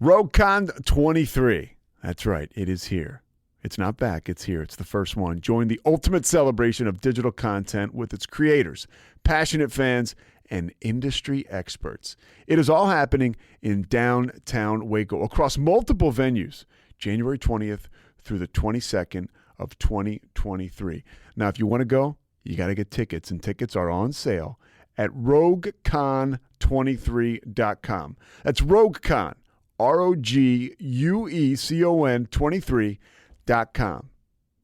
RogueCon 23. That's right. It is here. It's not back. It's here. It's the first one. Join the ultimate celebration of digital content with its creators, passionate fans, and industry experts. It is all happening in downtown Waco across multiple venues, January 20th through the 22nd of 2023. Now, if you want to go, you got to get tickets, and tickets are on sale at RogueCon23.com. That's RogueCon, RogueCon 23.com.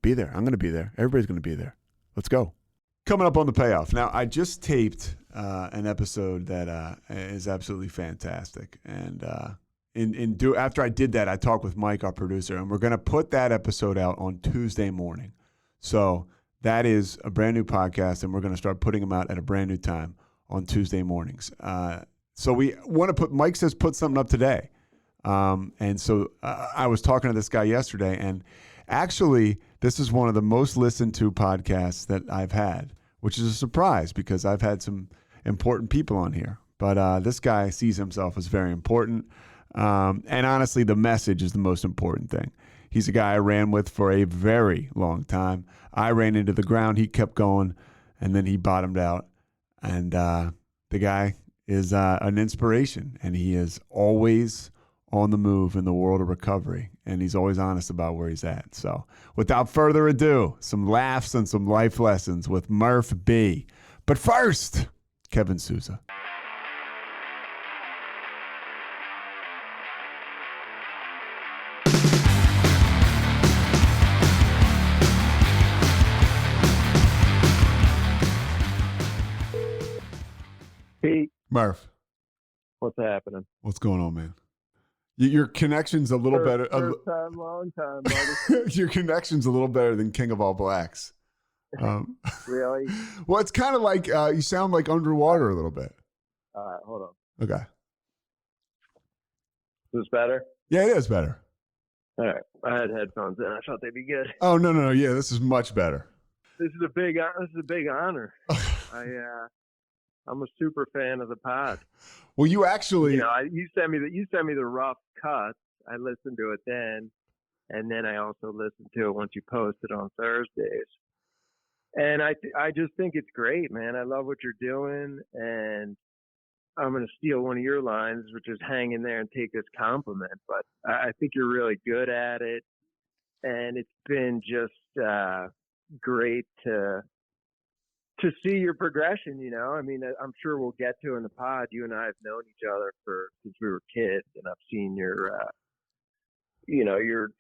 Be there. I'm going to be there. Everybody's going to be there. Let's go. Coming up on the Payoff. Now, I just taped an episode that is absolutely fantastic. And after I did that, I talked with Mike, our producer, and we're going to put that episode out on Tuesday morning. So that is a brand new podcast, and we're going to start putting them out at a brand new time on Tuesday mornings. So we want to Mike says put something up today. And so I was talking to this guy yesterday, and actually this is one of the most listened to podcasts that I've had, which is a surprise because I've had some important people on here. But this guy sees himself as very important. And honestly, the message is the most important thing. He's a guy I ran with for a very long time. I ran into the ground. He kept going, and then he bottomed out. And the guy is an inspiration, and he is always on the move in the world of recovery, and he's always honest about where he's at. So without further ado, some laughs and some life lessons with Murph B. But first, Kevin Souza. Pete. Murph. What's happening? What's going on, man? Your connection's a little better. First time, long time, buddy. Your connection's a little better than King of All Blacks. Really? Well, it's kind of like you sound like underwater a little bit. All right, hold on. Okay. Is this better? Yeah, it is better. All right. I had headphones in. I thought they'd be good. Oh, no. Yeah, this is much better. This is a big honor. I'm a super fan of the pod. Well, you actually, you sent me the rough cuts. I listened to it then, and then I also listened to it once you post it on Thursdays. And I just think it's great, man. I love what you're doing, and I'm going to steal one of your lines, which is hang in there and take this compliment. But I think you're really good at it, and it's been just great to see your progression, I mean, I'm sure we'll get to in the pod. You and I have known each other since we were kids, and I've seen your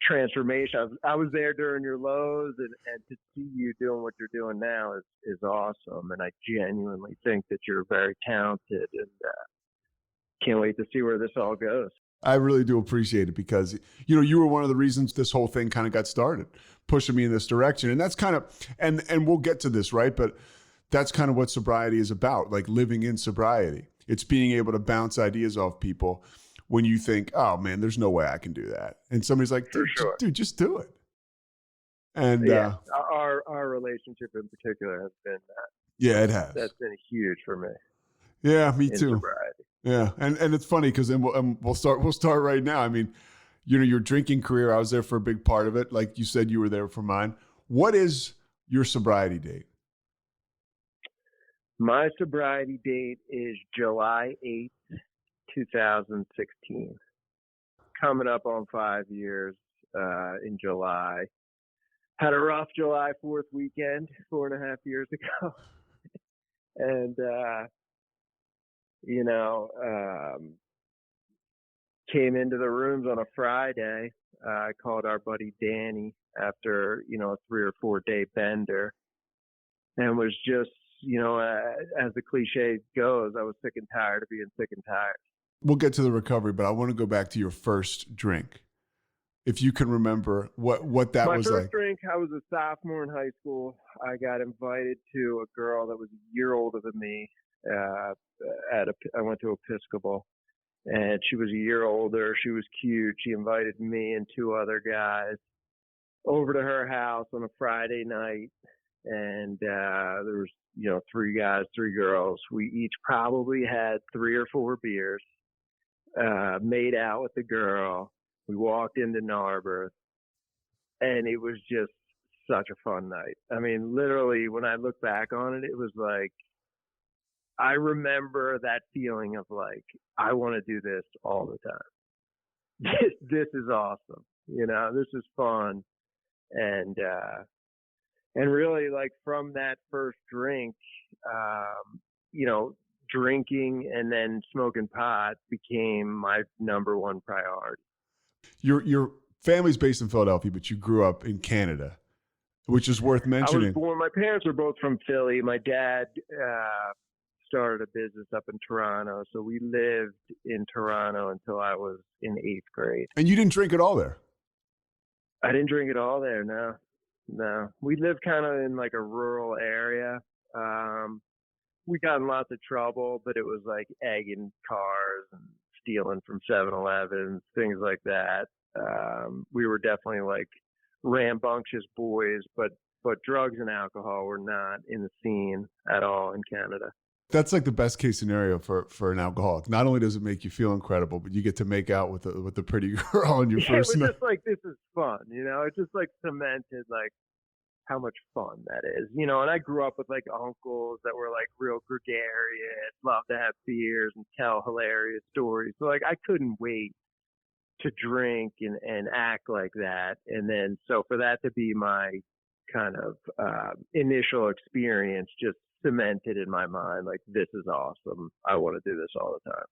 transformation. I was there during your lows, and to see you doing what you're doing now is awesome. And I genuinely think that you're very talented, and can't wait to see where this all goes. I really do appreciate it because, you were one of the reasons this whole thing kind of got started, pushing me in this direction. And that's kind of, and we'll get to this, right? But that's kind of what sobriety is about, like living in sobriety. It's being able to bounce ideas off people when you think, oh man, there's no way I can do that. And somebody's like, dude, just do it. And yeah, our relationship in particular has been yeah, it has. That's been huge for me. Yeah, me too. Sobriety. Yeah. And it's funny because then we'll start right now. I mean, your drinking career, I was there for a big part of it. Like you said, you were there for mine. What is your sobriety date? My sobriety date is July 8th, 2016. Coming up on 5 years in July. Had a rough July 4th weekend 4.5 years ago. And, came into the rooms on a Friday. I called our buddy Danny after, a 3 or 4 day bender, and was just, as the cliche goes, I was sick and tired of being sick and tired. We'll get to the recovery, but I want to go back to your first drink. If you can remember what that was like. My first drink, I was a sophomore in high school. I got invited to a girl that was a year older than me. I went to Episcopal, and she was a year older. She was cute. She invited me and 2 other guys over to her house on a Friday night. And there was, 3 guys, 3 girls. We each probably had 3 or 4 beers. made out with the girl. We walked into Narberth, and it was just such a fun night. I mean, literally, when I look back on it, it was like, I remember that feeling of like, I want to do this all the time. This is awesome. This is fun. And really, like, from that first drink, you know, drinking and then smoking pot became my number one priority. Your family's based in Philadelphia, but you grew up in Canada, which is worth mentioning. My parents were both from Philly. My dad started a business up in Toronto, so we lived in Toronto until I was in 8th grade. And you didn't drink at all there? I didn't drink at all there, no. We lived kind of in like a rural area. We got in lots of trouble, but it was like egging cars and stealing from 7-Elevens, things like that. We were definitely like rambunctious boys, but drugs and alcohol were not in the scene at all in Canada. That's like the best case scenario for an alcoholic. Not only does it make you feel incredible, but you get to make out with the pretty girl on your first night. It was just like, this is fun, It just like cemented like how much fun that is, And I grew up with like uncles that were like real gregarious, loved to have beers and tell hilarious stories. So like I couldn't wait to drink and act like that. And then so for that to be my kind of initial experience, just cemented in my mind, like, this is awesome. I want to do this all the time.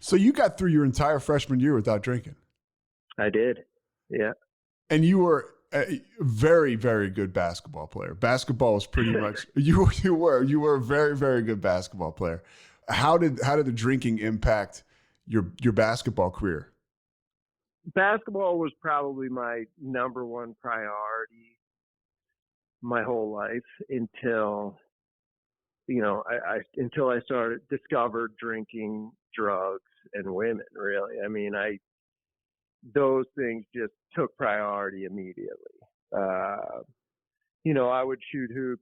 So you got through your entire freshman year without drinking? I did. Yeah. And you were a very, very good basketball player. Basketball was pretty much, you were a very, very good basketball player. How did the drinking impact your basketball career? Basketball was probably my number one priority my whole life until I discovered drinking, drugs, and women, really. I mean, those things just took priority immediately. I would shoot hoops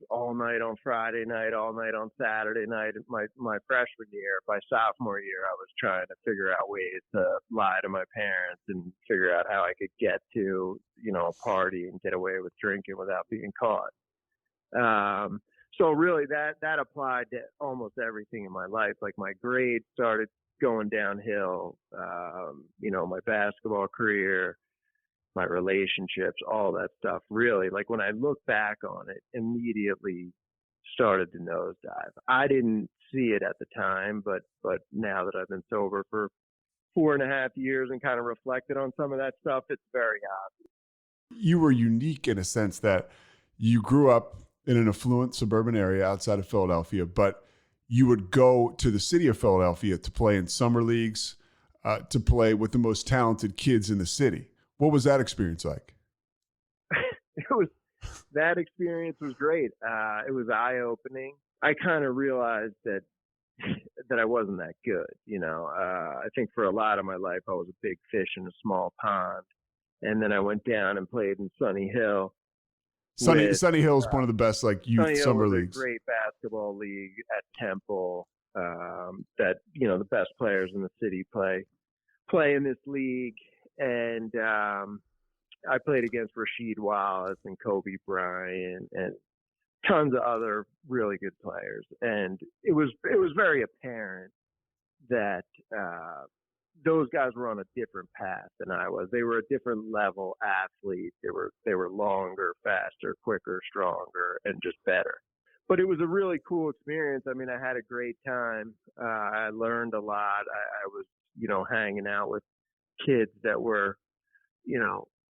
all night on Friday night, all night on Saturday night. My freshman year, by sophomore year, I was trying to figure out ways to lie to my parents and figure out how I could get to, a party and get away with drinking without being caught. So really that applied to almost everything in my life. Like my grades started going downhill, my basketball career, my relationships, all that stuff. Really, like when I look back on it, immediately started to nosedive. I didn't see it at the time, but now that I've been sober for 4.5 years and kind of reflected on some of that stuff, it's very obvious. You were unique in a sense that you grew up in an affluent suburban area outside of Philadelphia, but you would go to the city of Philadelphia to play in summer leagues, to play with the most talented kids in the city. What was that experience like? That experience was great. It was eye-opening. I kind of realized that I wasn't that good. I think for a lot of my life, I was a big fish in a small pond. And then I went down and played in Sunny Hill. Sunny Hill is one of the best youth summer leagues. A great basketball league at Temple that the best players in the city play in this league. And I played against Rasheed Wallace and Kobe Bryant and tons of other really good players. And it was very apparent that those guys were on a different path than I was. They were a different level athlete. They were longer, faster, quicker, stronger, and just better. But it was a really cool experience. I mean, I had a great time. I learned a lot. I was, hanging out with kids that were,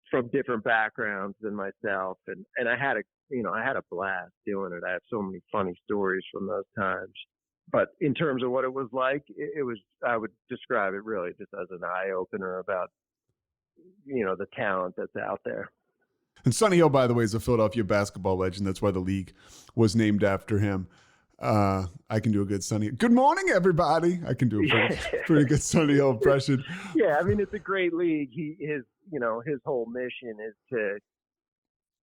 from different backgrounds than myself. And I had a blast doing it. I have so many funny stories from those times. But in terms of what it was like, I would describe it really just as an eye-opener about, the talent that's out there. And Sunny Hill, by the way, is a Philadelphia basketball legend. That's why the league was named after him. I can do a good Sunny. Good morning, everybody. I can do a pretty good Sunny Hill impression. Yeah, I mean, it's a great league. His whole mission is to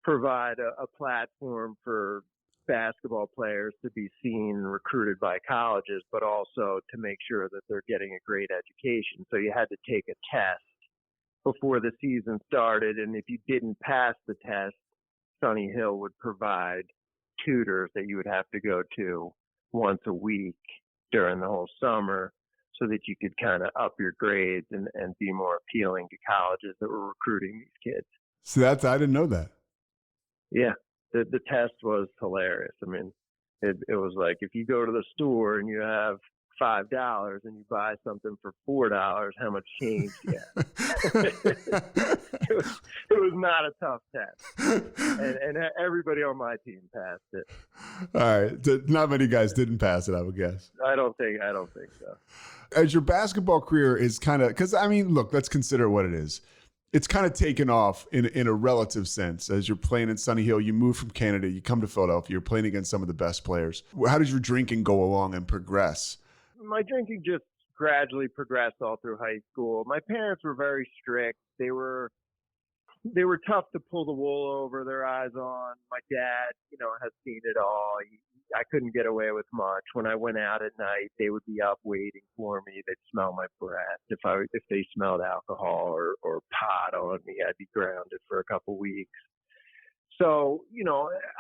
provide a platform for basketball players to be seen and recruited by colleges, but also to make sure that they're getting a great education. So you had to take a test before the season started, and if you didn't pass the test, Sunny Hill would provide tutors that you would have to go to once a week during the whole summer so that you could kind of up your grades and be more appealing to colleges that were recruiting these kids. So I didn't know that. Yeah, the test was hilarious. I mean, it was like if you go to the store and you have $5 and you buy something for $4, how much change do you have? it was not a tough test, and everybody on my team passed it. All right, not many guys didn't pass it, I would guess. I don't think so. As your basketball career is kind of, because I mean, look, let's consider what it is. It's kind of taken off in a relative sense. As you're playing in Sunny Hill, you move from Canada, you come to Philadelphia, you're playing against some of the best players. How does your drinking go along and progress? My drinking just gradually progressed all through high school. My parents were very strict. They were tough to pull the wool over their eyes on. My dad, has seen it all. I couldn't get away with much. When I went out at night, they would be up waiting for me. They'd smell my breath. If they smelled alcohol or pot on me, I'd be grounded for a couple weeks. So,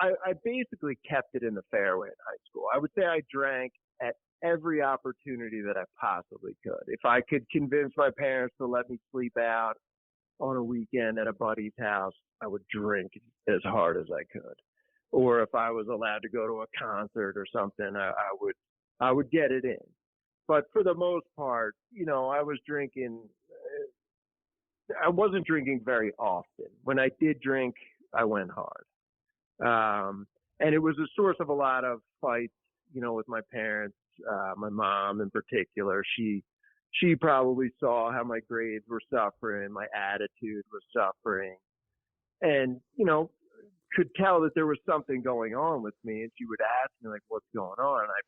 I basically kept it in the fairway in high school. I would say I drank at every opportunity that I possibly could. If I could convince my parents to let me sleep out on a weekend at a buddy's house, I would drink as hard as I could. Or if I was allowed to go to a concert or something, I would get it in. But for the most part, I was drinking. I wasn't drinking very often. When I did drink, I went hard. And it was a source of a lot of fights, with my parents. My mom in particular, she probably saw how my grades were suffering, my attitude was suffering, and could tell that there was something going on with me. And she would ask me like, "What's going on?" And I,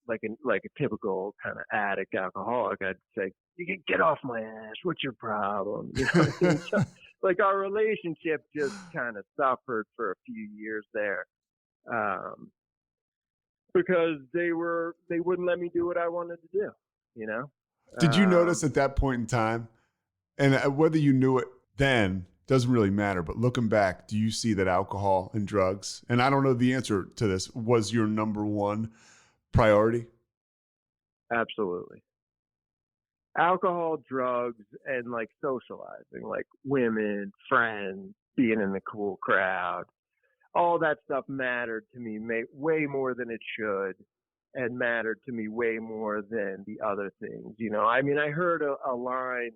like a typical kind of addict alcoholic, I'd say, "You can get off my ass. What's your problem?" So, like our relationship just kind of suffered for a few years there. Because they wouldn't let me do what I wanted to do, Did you notice at that point in time, and whether you knew it then doesn't really matter, but looking back, do you see that alcohol and drugs, and I don't know the answer to this, was your number one priority? Absolutely. Alcohol, drugs, and like socializing, like women, friends, being in the cool crowd. All that stuff mattered to me way more than it should, and mattered to me way more than the other things. I mean, I heard a line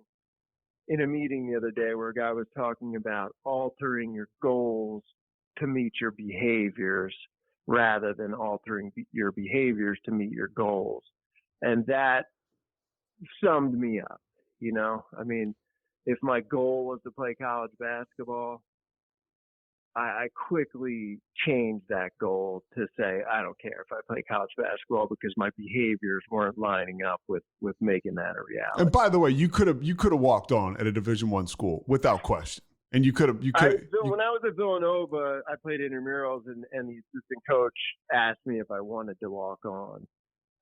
in a meeting the other day where a guy was talking about altering your goals to meet your behaviors rather than altering your behaviors to meet your goals. And that summed me up. I mean, if my goal was to play college basketball, I quickly changed that goal to say, I don't care if I play college basketball because my behaviors weren't lining up with making that a reality. And by the way, you could have walked on at a Division I school without question. And when I was at Villanova, I played intramurals and the assistant coach asked me if I wanted to walk on.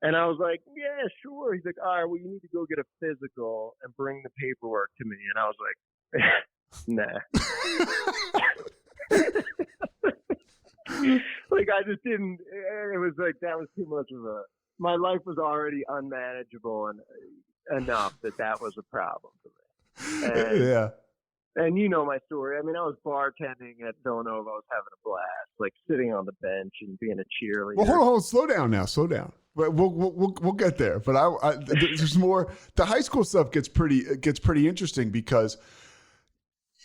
And I was like, yeah, sure. He's like, all right, well, you need to go get a physical and bring the paperwork to me. And I was like, nah. Like I just didn't. It was like that was too much of a. My life was already unmanageable and enough that was a problem for me. And, yeah. And my story. I mean, I was bartending at Villanova. I was having a blast, like sitting on the bench and being a cheerleader. Well, hold on, slow down now, slow down. But we'll get there. But there's more. The high school stuff gets pretty interesting because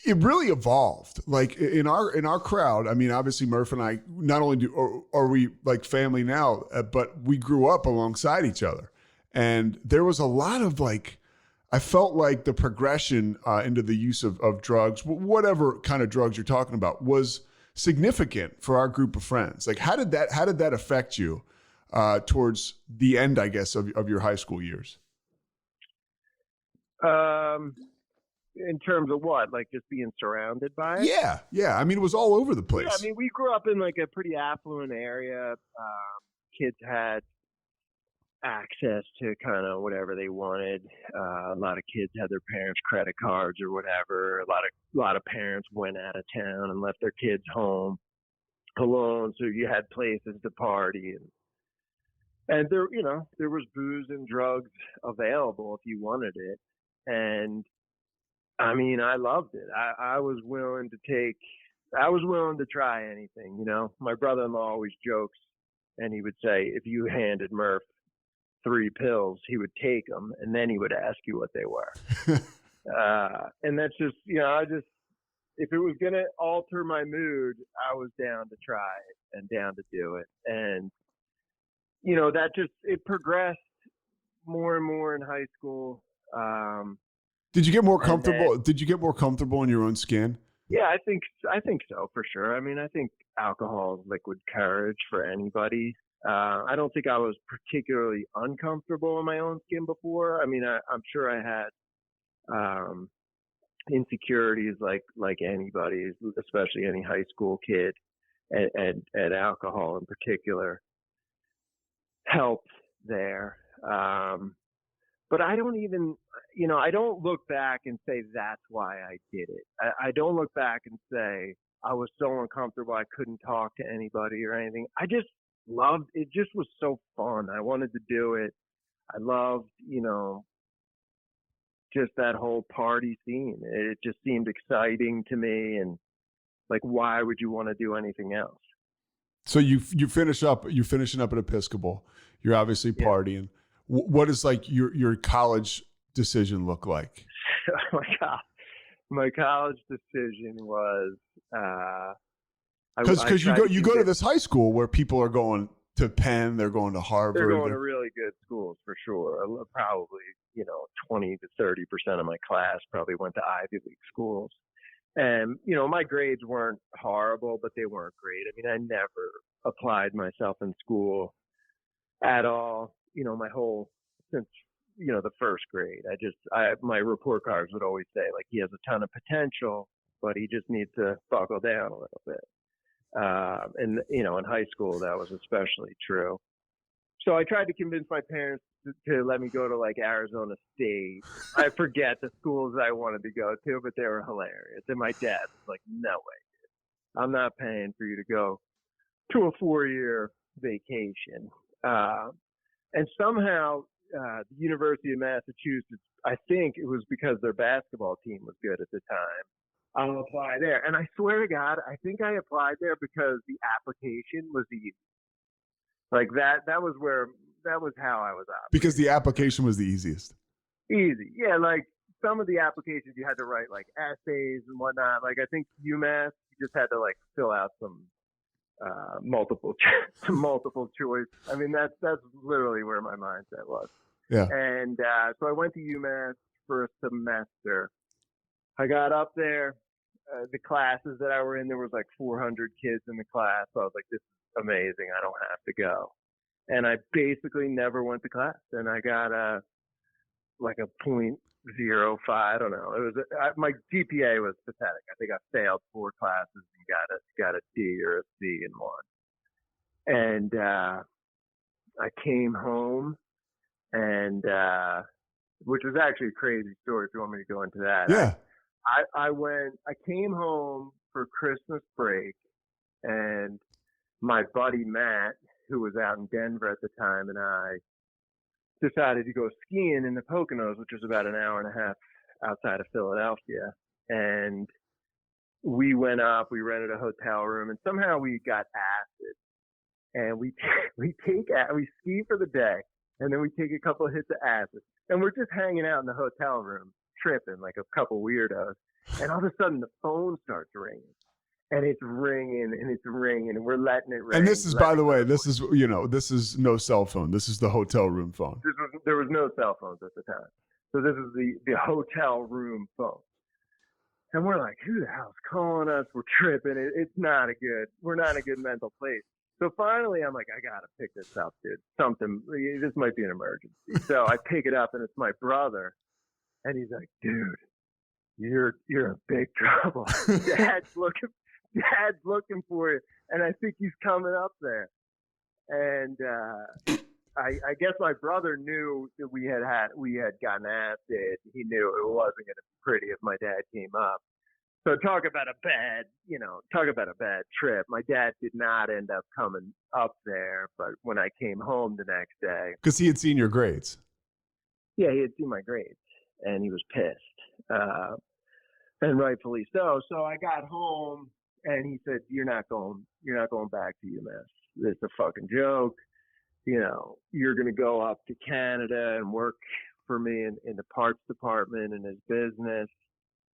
it really evolved. Like in our crowd, I mean, obviously Murph and I, not only are we like family now, but we grew up alongside each other. And there was a lot of like, I felt like the progression into the use of drugs, whatever kind of drugs you're talking about, was significant for our group of friends. Like how did that affect you towards the end, I guess, of your high school years? in terms of what? Like just being surrounded by it? Yeah, yeah. I mean, it was all over the Yeah, place. I mean, we grew up in like a pretty affluent area. Kids had access to kind of whatever they wanted. A lot of kids had their parents' credit cards or whatever. A lot of parents went out of town and left their kids home alone, so you had places to party, and there, there was booze and drugs available if you wanted it. And I mean, I loved it. I was willing to try anything. My brother-in-law always jokes, and he would say, if you handed Murph 3 pills, he would take them, and then he would ask you what they were. And that's just, if it was going to alter my mood, I was down to try it and down to do it. And, it progressed more and more in high school. Did you get more comfortable? Did you get more comfortable in your own skin? Yeah, I think so, for sure. I mean, I think alcohol is liquid courage for anybody. I don't think I was particularly uncomfortable in my own skin before. I mean, I'm sure I had insecurities like anybody, especially any high school kid, and alcohol in particular helped there. But I don't even, I don't look back and say that's why I did it. I don't look back and say I was so uncomfortable I couldn't talk to anybody or anything. I just loved it. Just was so fun. I wanted to do it. I loved, just that whole party scene. It just seemed exciting to me, and like, why would you want to do anything else? So you're finishing up at Episcopal. You're obviously partying. Yeah. What does like your college decision look like? My college decision was because you go to this high school where people are going to Penn, they're going to Harvard. They're going to really good schools for sure. Probably 20 to 30% of my class probably went to Ivy League schools. And, my grades weren't horrible, but they weren't great. I mean, I never applied myself in school at all, since, the first grade. My report cards would always say, like, he has a ton of potential, but he just needs to buckle down a little bit. And, in high school, that was especially true. So I tried to convince my parents to let me go to like Arizona State. I forget the schools I wanted to go to, but they were hilarious. And my dad was like, no way, dude. I'm not paying for you to go to a 4-year vacation. And somehow the University of Massachusetts, I think it was because their basketball team was good at the time. I'll apply there. And I swear to God, I think I applied there because the application was easy. Like that was how I was operating. Because the application was the easiest. Easy. Yeah, like some of the applications you had to write like essays and whatnot. Like I think UMass, you just had to like fill out some multiple choice. I mean, that's literally where my mindset was. Yeah. And so I went to UMass for a semester. I got up there. The classes that I were in, there was like 400 kids in the class. So I was like, this is amazing. I don't have to go. And I basically never went to class. And I got a 0.05. I don't know. It was my GPA was pathetic. I think I failed 4 classes and got a D or a C in one. And I came home, and which was actually a crazy story if you want me to go into that. Yeah. I came home for Christmas break, and my buddy Matt, who was out in Denver at the time, and I decided to go skiing in the Poconos, which was about an hour and a half outside of Philadelphia. And we went up, we rented a hotel room, and somehow we got acid. And we ski for the day, and then we take a couple of hits of acid. And we're just hanging out in the hotel room, tripping like a couple weirdos. And all of a sudden, the phone starts ringing. And it's ringing, and we're letting it ring. And this is, by the way, this is no cell phone. This is the hotel room phone. There was no cell phones at the time. So this is the hotel room phone. And we're like, who the hell's calling us? We're tripping. We're not a good mental place. So finally, I'm like, I got to pick this up, dude. This might be an emergency. So I pick it up, and it's my brother. And he's like, dude, you're in big trouble. Dad's looking for you, and I think he's coming up there. And I guess my brother knew that we had gotten acid. He knew it wasn't going to be pretty if my dad came up. So talk about a bad trip. My dad did not end up coming up there, but when I came home the next day, because he had seen your grades. yeah, he had seen my grades, and he was pissed, and rightfully so. So I got home, and he said, "You're not going back to UMass. It's a fucking joke. You know, you're going to go up to Canada and work for me in the parts department in his business,"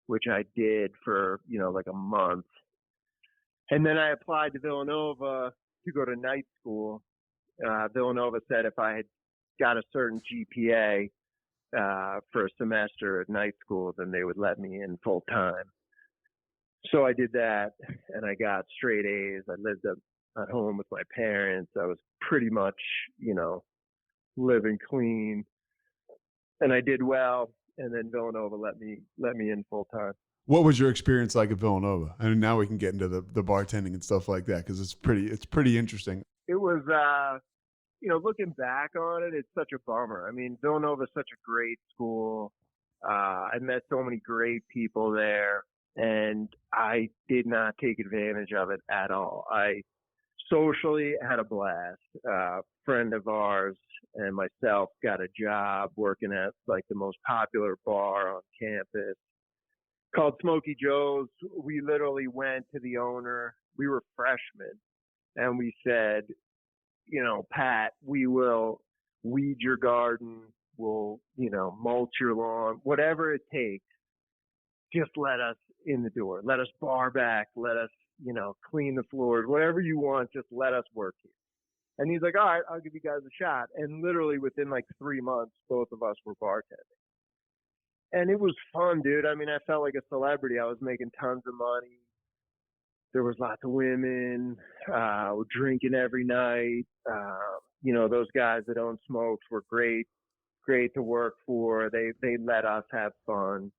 which I did for, like a month. And then I applied to Villanova to go to night school. Villanova said if I had got a certain GPA for a semester at night school, then they would let me in full time. So I did that, and I got straight A's. I lived at home with my parents. I was pretty much, living clean, and I did well. And then Villanova let me in full time. What was your experience like at Villanova? I mean, now we can get into the bartending and stuff like that, because it's pretty interesting. It was, looking back on it, it's such a bummer. I mean, Villanova is such a great school. I met so many great people there, and I did not take advantage of it at all. I socially had a blast. A friend of ours and myself got a job working at like the most popular bar on campus called Smoky Joe's. We literally went to the owner. We were freshmen, and we said, Pat, we will weed your garden. We'll, mulch your lawn, whatever it takes. Just let us in the door. Let us bar back. Let us, clean the floors, whatever you want. Just let us work here. And he's like, all right, I'll give you guys a shot. And literally within like 3 months, both of us were bartending. And it was fun, dude. I mean, I felt like a celebrity. I was making tons of money. There was lots of women, drinking every night. Those guys that own smokes were great to work for. They let us have fun.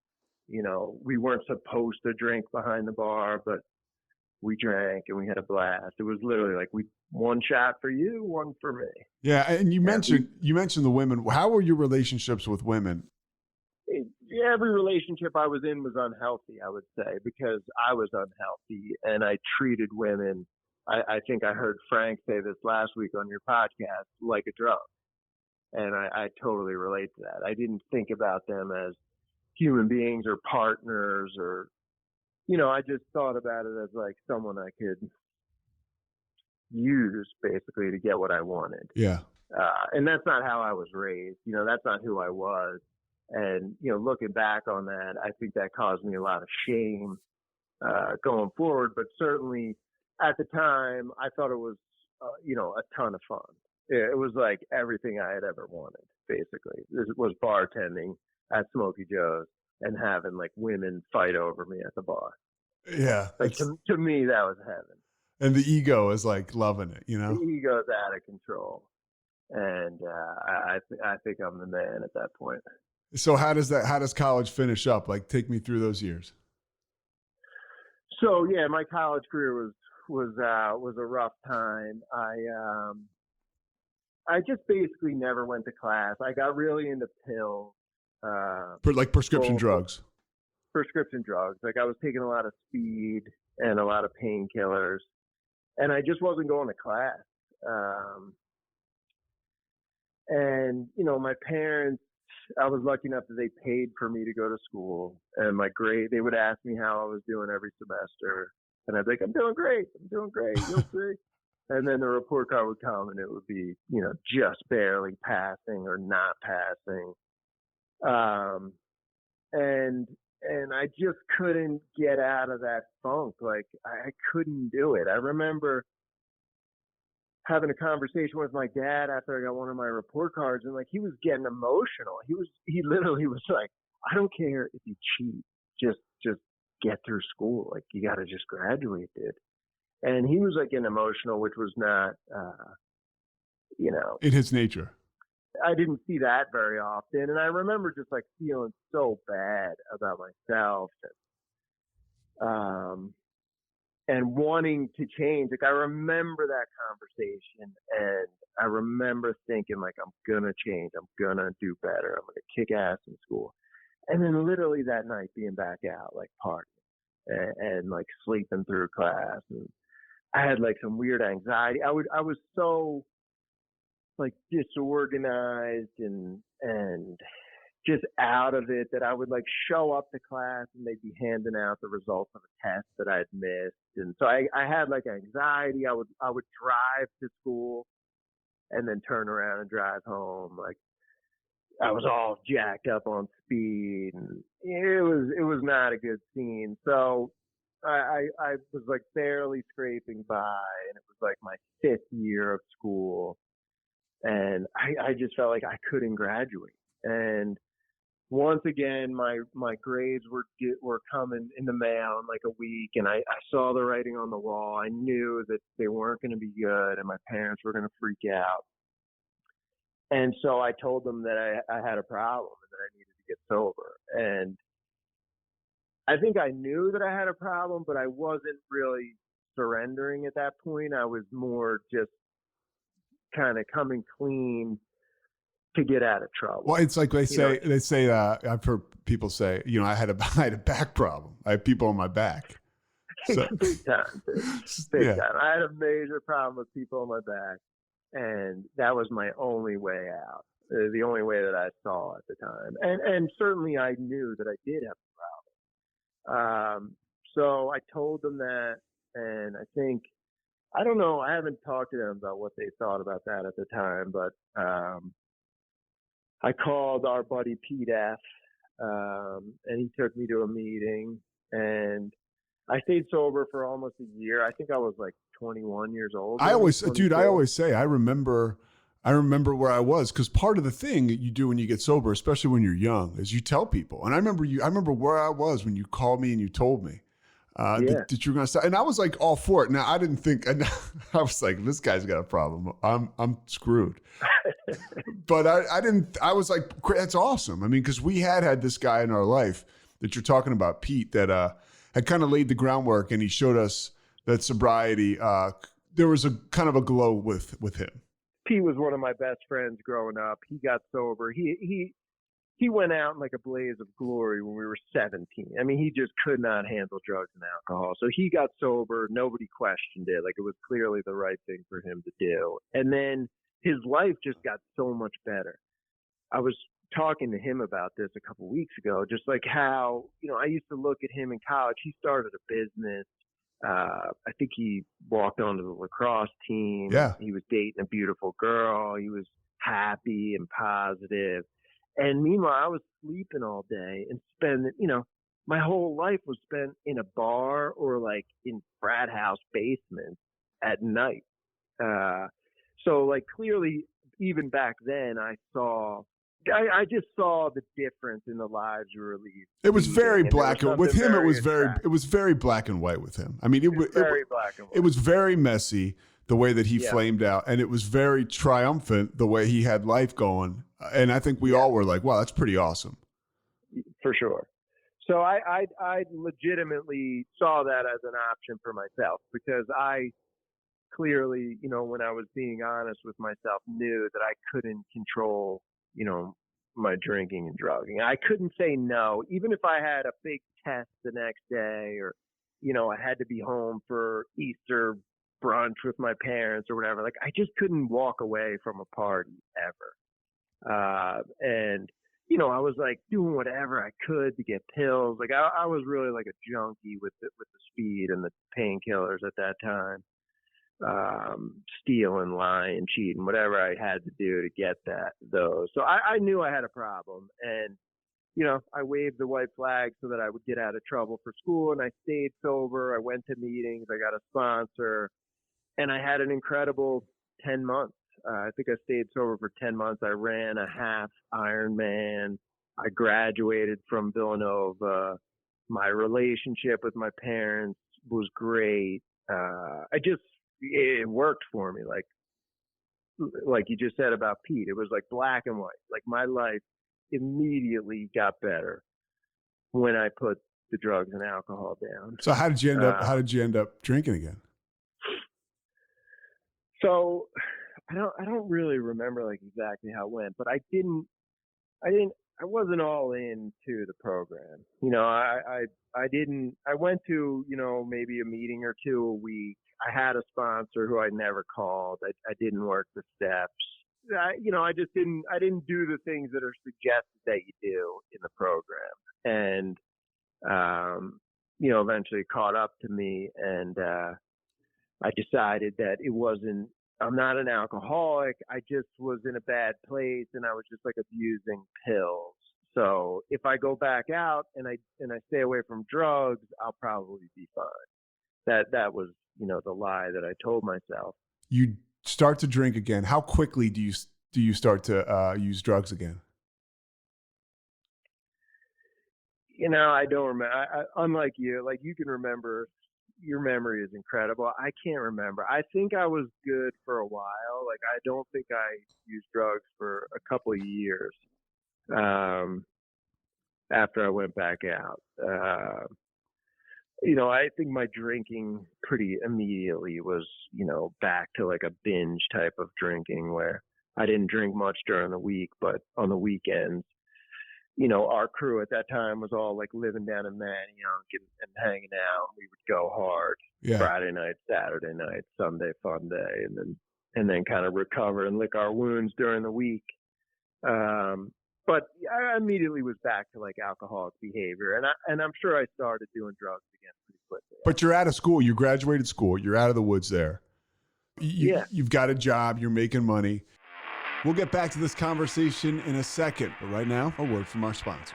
We weren't supposed to drink behind the bar, but we drank and we had a blast. It was literally like one shot for you, one for me. Yeah, and you mentioned the women. How were your relationships with women? Every relationship I was in was unhealthy, I would say, because I was unhealthy and I treated women. I think I heard Frank say this last week on your podcast, like a drug. And I totally relate to that. I didn't think about them as human beings or partners or, I just thought about it as like someone I could use basically to get what I wanted. Yeah. And that's not how I was raised. That's not who I was. And, looking back on that, I think that caused me a lot of shame going forward. But certainly at the time, I thought it was, a ton of fun. It was like everything I had ever wanted, basically. This was bartending at Smoky Joe's and having like women fight over me at the bar. Yeah. Like to me, that was heaven. And the ego is like loving it, The ego's out of control. And I think I'm the man at that point. So how does college finish up? Like, take me through those years. So yeah, my college career was a rough time. I just basically never went to class. I got really into pills. Like prescription drugs. Prescription drugs. Like I was taking a lot of speed and a lot of painkillers, and I just wasn't going to class. And my parents, I was lucky enough that they paid for me to go to school, and they would ask me how I was doing every semester, and I'd be like, I'm doing great, you'll see. And then the report card would come, and it would be, just barely passing or not passing. And I just couldn't get out of that funk. Like I couldn't do it. I remember having a conversation with my dad after I got one of my report cards, and like he was getting emotional. He literally was like, I don't care if you cheat, just get through school. Like you got to just graduate, dude. And he was like getting emotional, which was not, in his nature. I didn't see that very often. And I remember just like feeling so bad about myself and wanting to change. Like I remember that conversation and I remember thinking like, I'm going to change. I'm going to do better. I'm going to kick ass in school. And then literally that night being back out, like partying and like sleeping through class. And I had like some weird anxiety. I was so like disorganized and just out of it that I would like show up to class and they'd be handing out the results of a test that I'd missed. And so I had like anxiety. I would drive to school and then turn around and drive home. Like I was all jacked up on speed and it was not a good scene. So I was like barely scraping by and it was like my 5th year of school and I just felt like I couldn't graduate. And once again, my grades were coming in the mail in like a week, and I saw the writing on the wall. I knew that they weren't going to be good, and my parents were going to freak out. And so I told them that I had a problem and that I needed to get sober. And I think I knew that I had a problem, but I wasn't really surrendering at that point. I was more just kind of coming clean to get out of trouble. Well, it's like they say, I've heard people say, I had a back problem. I have people on my back. So, Big time. Big time. I had a major problem with people on my back, and that was my only way out. The only way that I saw at the time. And certainly I knew that I did have a problem. So I told them that, and I don't know, I haven't talked to them about what they thought about that at the time, but I called our buddy Pete F, and he took me to a meeting, and I stayed sober for almost a year. I think I was like 21 years old. I always say, I remember where I was, because part of the thing that you do when you get sober, especially when you're young, is you tell people. And I remember where I was when you called me and you told me that you were going to stop. And I was like all for it. Now I didn't think, I was like, this guy's got a problem. I'm screwed. But I was like, that's awesome. I mean, because we had this guy in our life that you're talking about, Pete, that had kind of laid the groundwork, and he showed us that sobriety, there was a kind of a glow with him. Pete was one of my best friends growing up. He got sober. He went out in like a blaze of glory when we were 17. I mean, he just could not handle drugs and alcohol. So he got sober. Nobody questioned it. Like it was clearly the right thing for him to do. And then his life just got so much better. I was talking to him about this a couple of weeks ago, just like how, I used to look at him in college. He started a business. I think he walked onto the lacrosse team. Yeah. He was dating a beautiful girl. He was happy and positive. And meanwhile, I was sleeping all day and spending, my whole life was spent in a bar or like in frat house basements at night. So like clearly, even back then, I just saw the difference in the lives you were leading. It was very black with him. It was very black and white with him. I mean, it was very black and white. It was very messy the way that he flamed out, and it was very triumphant the way he had life going. And I think we all were like, wow, that's pretty awesome. For sure. So I legitimately saw that as an option for myself, because I clearly, when I was being honest with myself, knew that I couldn't control, my drinking and drugging. I couldn't say no, even if I had a big test the next day, or, I had to be home for Easter brunch with my parents or whatever. Like I just couldn't walk away from a party ever. And I was like doing whatever I could to get pills. Like I was really like a junkie with the speed and the painkillers at that time. Stealing, lying, cheating, whatever I had to do to get those. So I knew I had a problem, and I waved the white flag so that I would get out of trouble for school, and I stayed sober. I went to meetings. I got a sponsor, and I had an incredible 10 months. I think I stayed sober for 10 months. I ran a half Ironman. I graduated from Villanova. My relationship with my parents was great. It worked for me. like you just said about Pete, it was like black and white. Like my life immediately got better when I put the drugs and alcohol down. So how did you end up? How did you end up drinking again? So I don't really remember like exactly how it went, but I wasn't all into the program. You know, I went to, you know, maybe a meeting or two a week. I had a sponsor who I never called. I didn't work the steps. I didn't do the things that are suggested that you do in the program. And, you know, eventually caught up to me, and I decided that I'm not an alcoholic. I just was in a bad place, and I was just like abusing pills. So if I go back out and I stay away from drugs, I'll probably be fine. That was, you know, the lie that I told myself. You start to drink again. How quickly do you start to use drugs again? You know, I don't remember. Unlike you, like you can remember. Your memory is incredible. I can't remember. I think I was good for a while. Like I don't think I used drugs for a couple of years after I went back out. You know, I think my drinking pretty immediately was, you know, back to like a binge type of drinking where I didn't drink much during the week, but on the weekends, you know, our crew at that time was all like living down in Manayunk and hanging out. We would go hard Friday night, Saturday night, Sunday fun day, and then kind of recover and lick our wounds during the week. But I immediately was back to like alcoholic behavior, and I'm sure I started doing drugs again pretty quickly. But you're out of school. You graduated school. You're out of the woods there. You've got a job. You're making money. We'll get back to this conversation in a second, but right now, a word from our sponsors.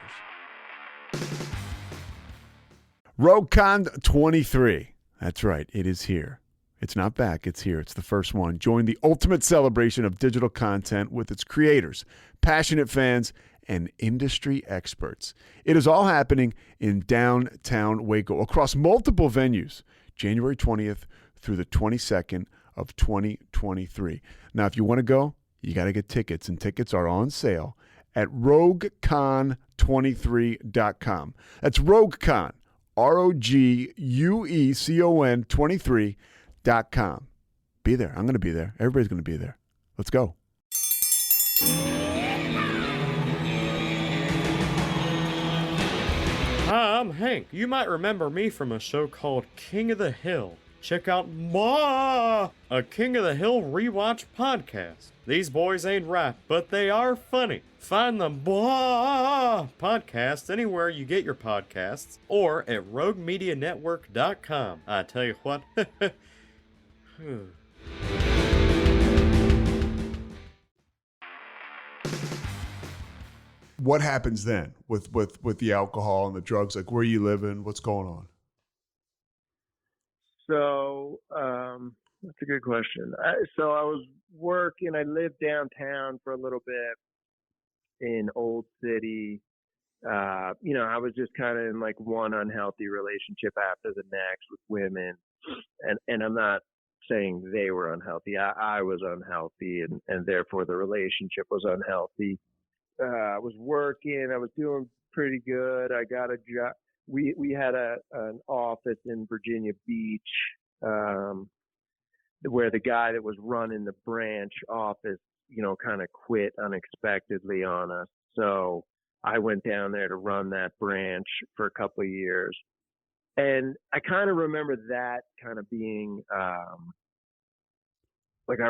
RogueCon 23. That's right, it is here. It's not back, it's here. It's the first one. Join the ultimate celebration of digital content with its creators, passionate fans, and industry experts. It is all happening in downtown Waco across multiple venues, January 20th through the 22nd of 2023. Now, if you want to go, you got to get tickets, and tickets are on sale at RogueCon23.com. That's RogueCon, RogueCon 23.com. Be there. I'm going to be there. Everybody's going to be there. Let's go. Hi, I'm Hank. You might remember me from a show called King of the Hill. Check out a King of the Hill rewatch podcast. These boys ain't rap, but they are funny. Find the podcast anywhere you get your podcasts or at roguemedianetwork.com. I tell you what. What happens then with the alcohol and the drugs? Like, where are you living? What's going on? So that's a good question. So I was working. I lived downtown for a little bit in Old City. You know, I was just kind of in like one unhealthy relationship after the next with women, and I'm not saying they were unhealthy. I was unhealthy, and therefore the relationship was unhealthy. I was working. I was doing pretty good. I got a job. We had an office in Virginia Beach, where the guy that was running the branch office, you know, kind of quit unexpectedly on us. So I went down there to run that branch for a couple of years. And I kind of remember that kind of being, like I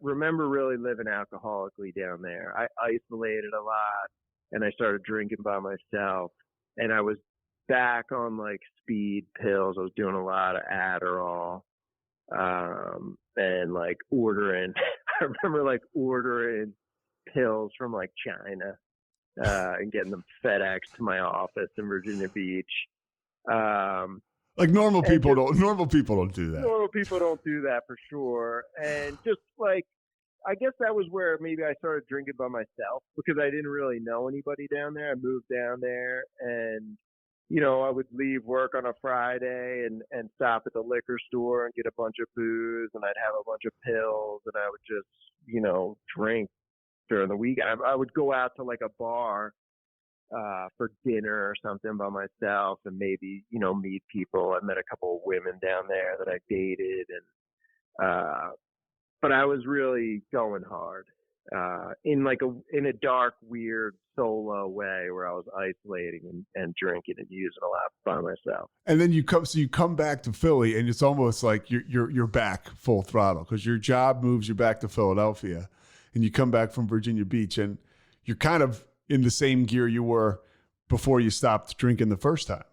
remember really living alcoholically down there. I isolated a lot, and I started drinking by myself, and I was back on like speed pills. I was doing a lot of Adderall, and like ordering. I remember like ordering pills from like China, and getting them FedEx to my office in Virginia Beach. Like normal people don't do that. Normal people don't do that for sure. And just like, I guess that was where maybe I started drinking by myself because I didn't really know anybody down there. I moved down there, and I would leave work on a Friday and stop at the liquor store and get a bunch of booze, and I'd have a bunch of pills, and I would just, drink during the week. I would go out to like a bar for dinner or something by myself, and maybe, meet people. I met a couple of women down there that I dated, and but I was really going hard in a dark, weird, solo way where I was isolating and drinking and using a lot by myself. And then you come back to Philly, and it's almost like you're back full throttle because your job moves you back to Philadelphia, and you come back from Virginia Beach, and you're kind of in the same gear you were before you stopped drinking the first time.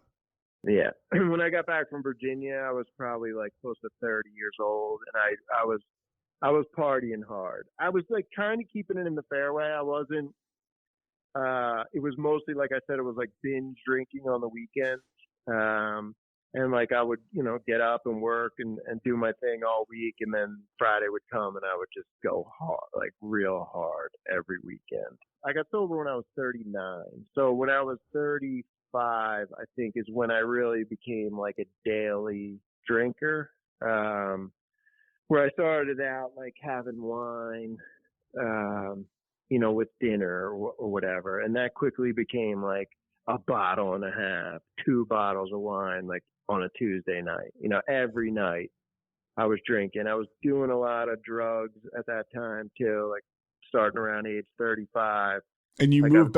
Yeah. When I got back from Virginia, I was probably like close to 30 years old, and I was partying hard. I was like kind of keeping it in the fairway. I wasn't. It was mostly, like I said, it was like binge drinking on the weekends. And like I would, get up and work and do my thing all week, and then Friday would come and I would just go hard, like real hard every weekend. I got sober when I was 39. So when I was 35, I think is when I really became like a daily drinker. Where I started out like having wine, with dinner or whatever. And that quickly became like a bottle and a half, 2 bottles of wine, like on a Tuesday night. Every night I was drinking. I was doing a lot of drugs at that time too, like starting around age 35. And you moved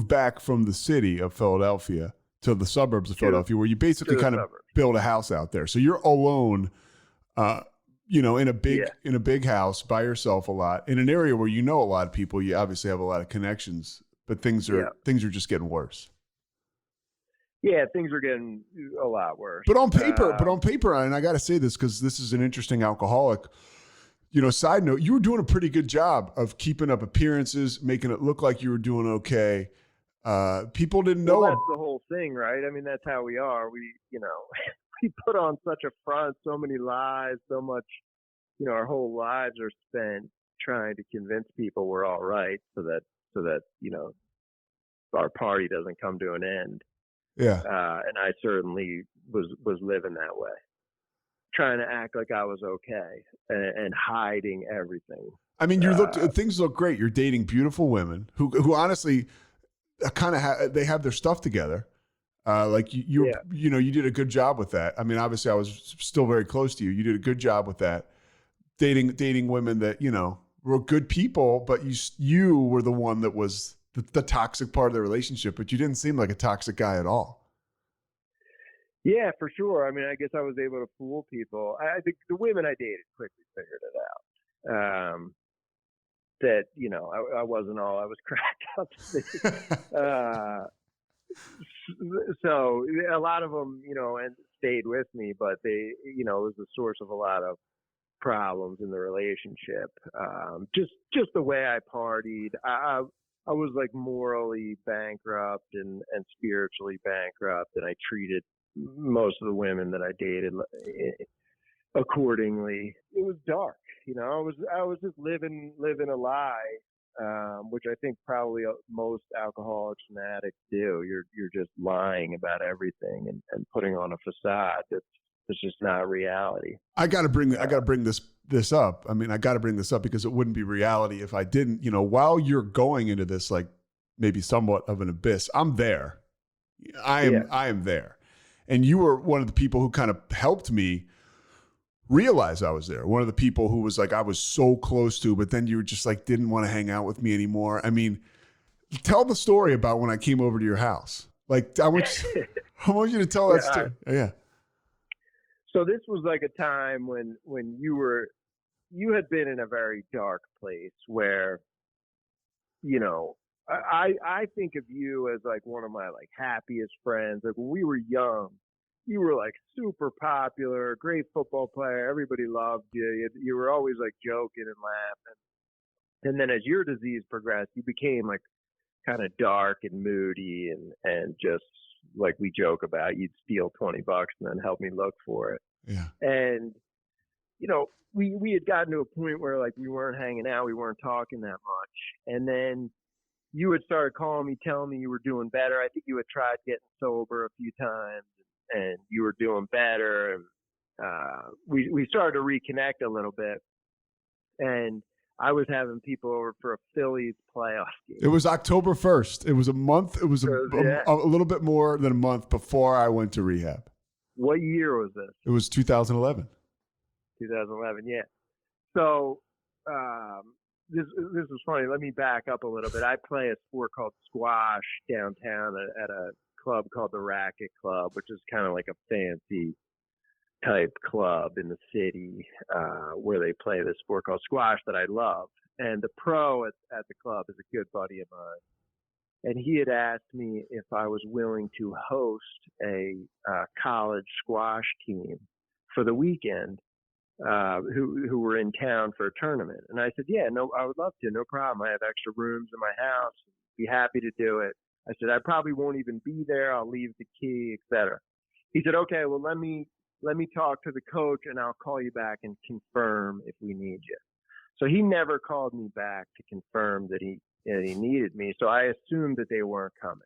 back from the city of Philadelphia to the suburbs of Philadelphia, where you basically kind of build a house out there. So you're alone, in a big house by yourself a lot, in an area where a lot of people. You obviously have a lot of connections, but things are just getting worse. Yeah, things are getting a lot worse. But on paper, and I got to say this because this is an interesting alcoholic. Side note, you were doing a pretty good job of keeping up appearances, making it look like you were doing okay. People didn't know. Well, that's the whole thing, right? I mean, that's how we are. We, we put on such a front, so many lies, so much, our whole lives are spent trying to convince people we're all right so that, our party doesn't come to an end. Yeah. And I certainly was living that way, trying to act like I was okay and hiding everything. I mean, things look great. You're dating beautiful women who honestly kind of they have their stuff together. You did a good job with that. I mean, obviously I was still very close to you. You did a good job with that. Dating women that, were good people, but you were the one that was the toxic part of the relationship, but you didn't seem like a toxic guy at all. Yeah, for sure. I mean, I guess I was able to fool people. I think the women I dated quickly figured it out. That, I wasn't all I was cracked up to be. So a lot of them, and stayed with me, but they, it was the source of a lot of problems in the relationship. Just the way I partied. I was like morally bankrupt and spiritually bankrupt, and I treated most of the women that I dated accordingly. It was dark, I was just living a lie, which I think probably most alcoholics and addicts do. You're just lying about everything and putting on a facade that's just not reality. I got to bring this up. I mean, I got to bring this up because it wouldn't be reality if I didn't. While you're going into this, like maybe somewhat of an abyss, I'm there. I am there. And you were one of the people who kind of helped me realize I was there. One of the people who was like, I was so close to, but then you were just like, didn't want to hang out with me anymore. I mean, tell the story about when I came over to your house. Like, I want you to tell that story. Yeah. So this was like a time when you had been in a very dark place where, I think of you as like one of my like happiest friends. Like when we were young, you were like super popular, great football player. Everybody loved you. You were always like joking and laughing. And then as your disease progressed, you became like kind of dark and moody and just like we joke about, you'd steal $20 and then help me look for it. Yeah. And, we had gotten to a point where like we weren't hanging out, we weren't talking that much. And then you had started calling me, telling me you were doing better. I think you had tried getting sober a few times, and you were doing better. And we started to reconnect a little bit, and I was having people over for a Phillies playoff game. It was October 1st. It was a month. It was Yeah. a little bit more than a month before I went to rehab. What year was this? It was 2011. 2011, yeah. So this was funny. Let me back up a little bit. I play a sport called squash downtown at a club called the Racket Club, which is kind of like a fancy type club in the city where they play this sport called squash that I love. And the pro at the club is a good buddy of mine. And he had asked me if I was willing to host a college squash team for the weekend who were in town for a tournament. And I said, yeah, no, I would love to. No problem. I have extra rooms in my house. Be happy to do it. I said, I probably won't even be there. I'll leave the key, etc. He said, okay, well, let me talk to the coach and I'll call you back and confirm if we need you. So he never called me back to confirm that he needed me. So I assumed that they weren't coming.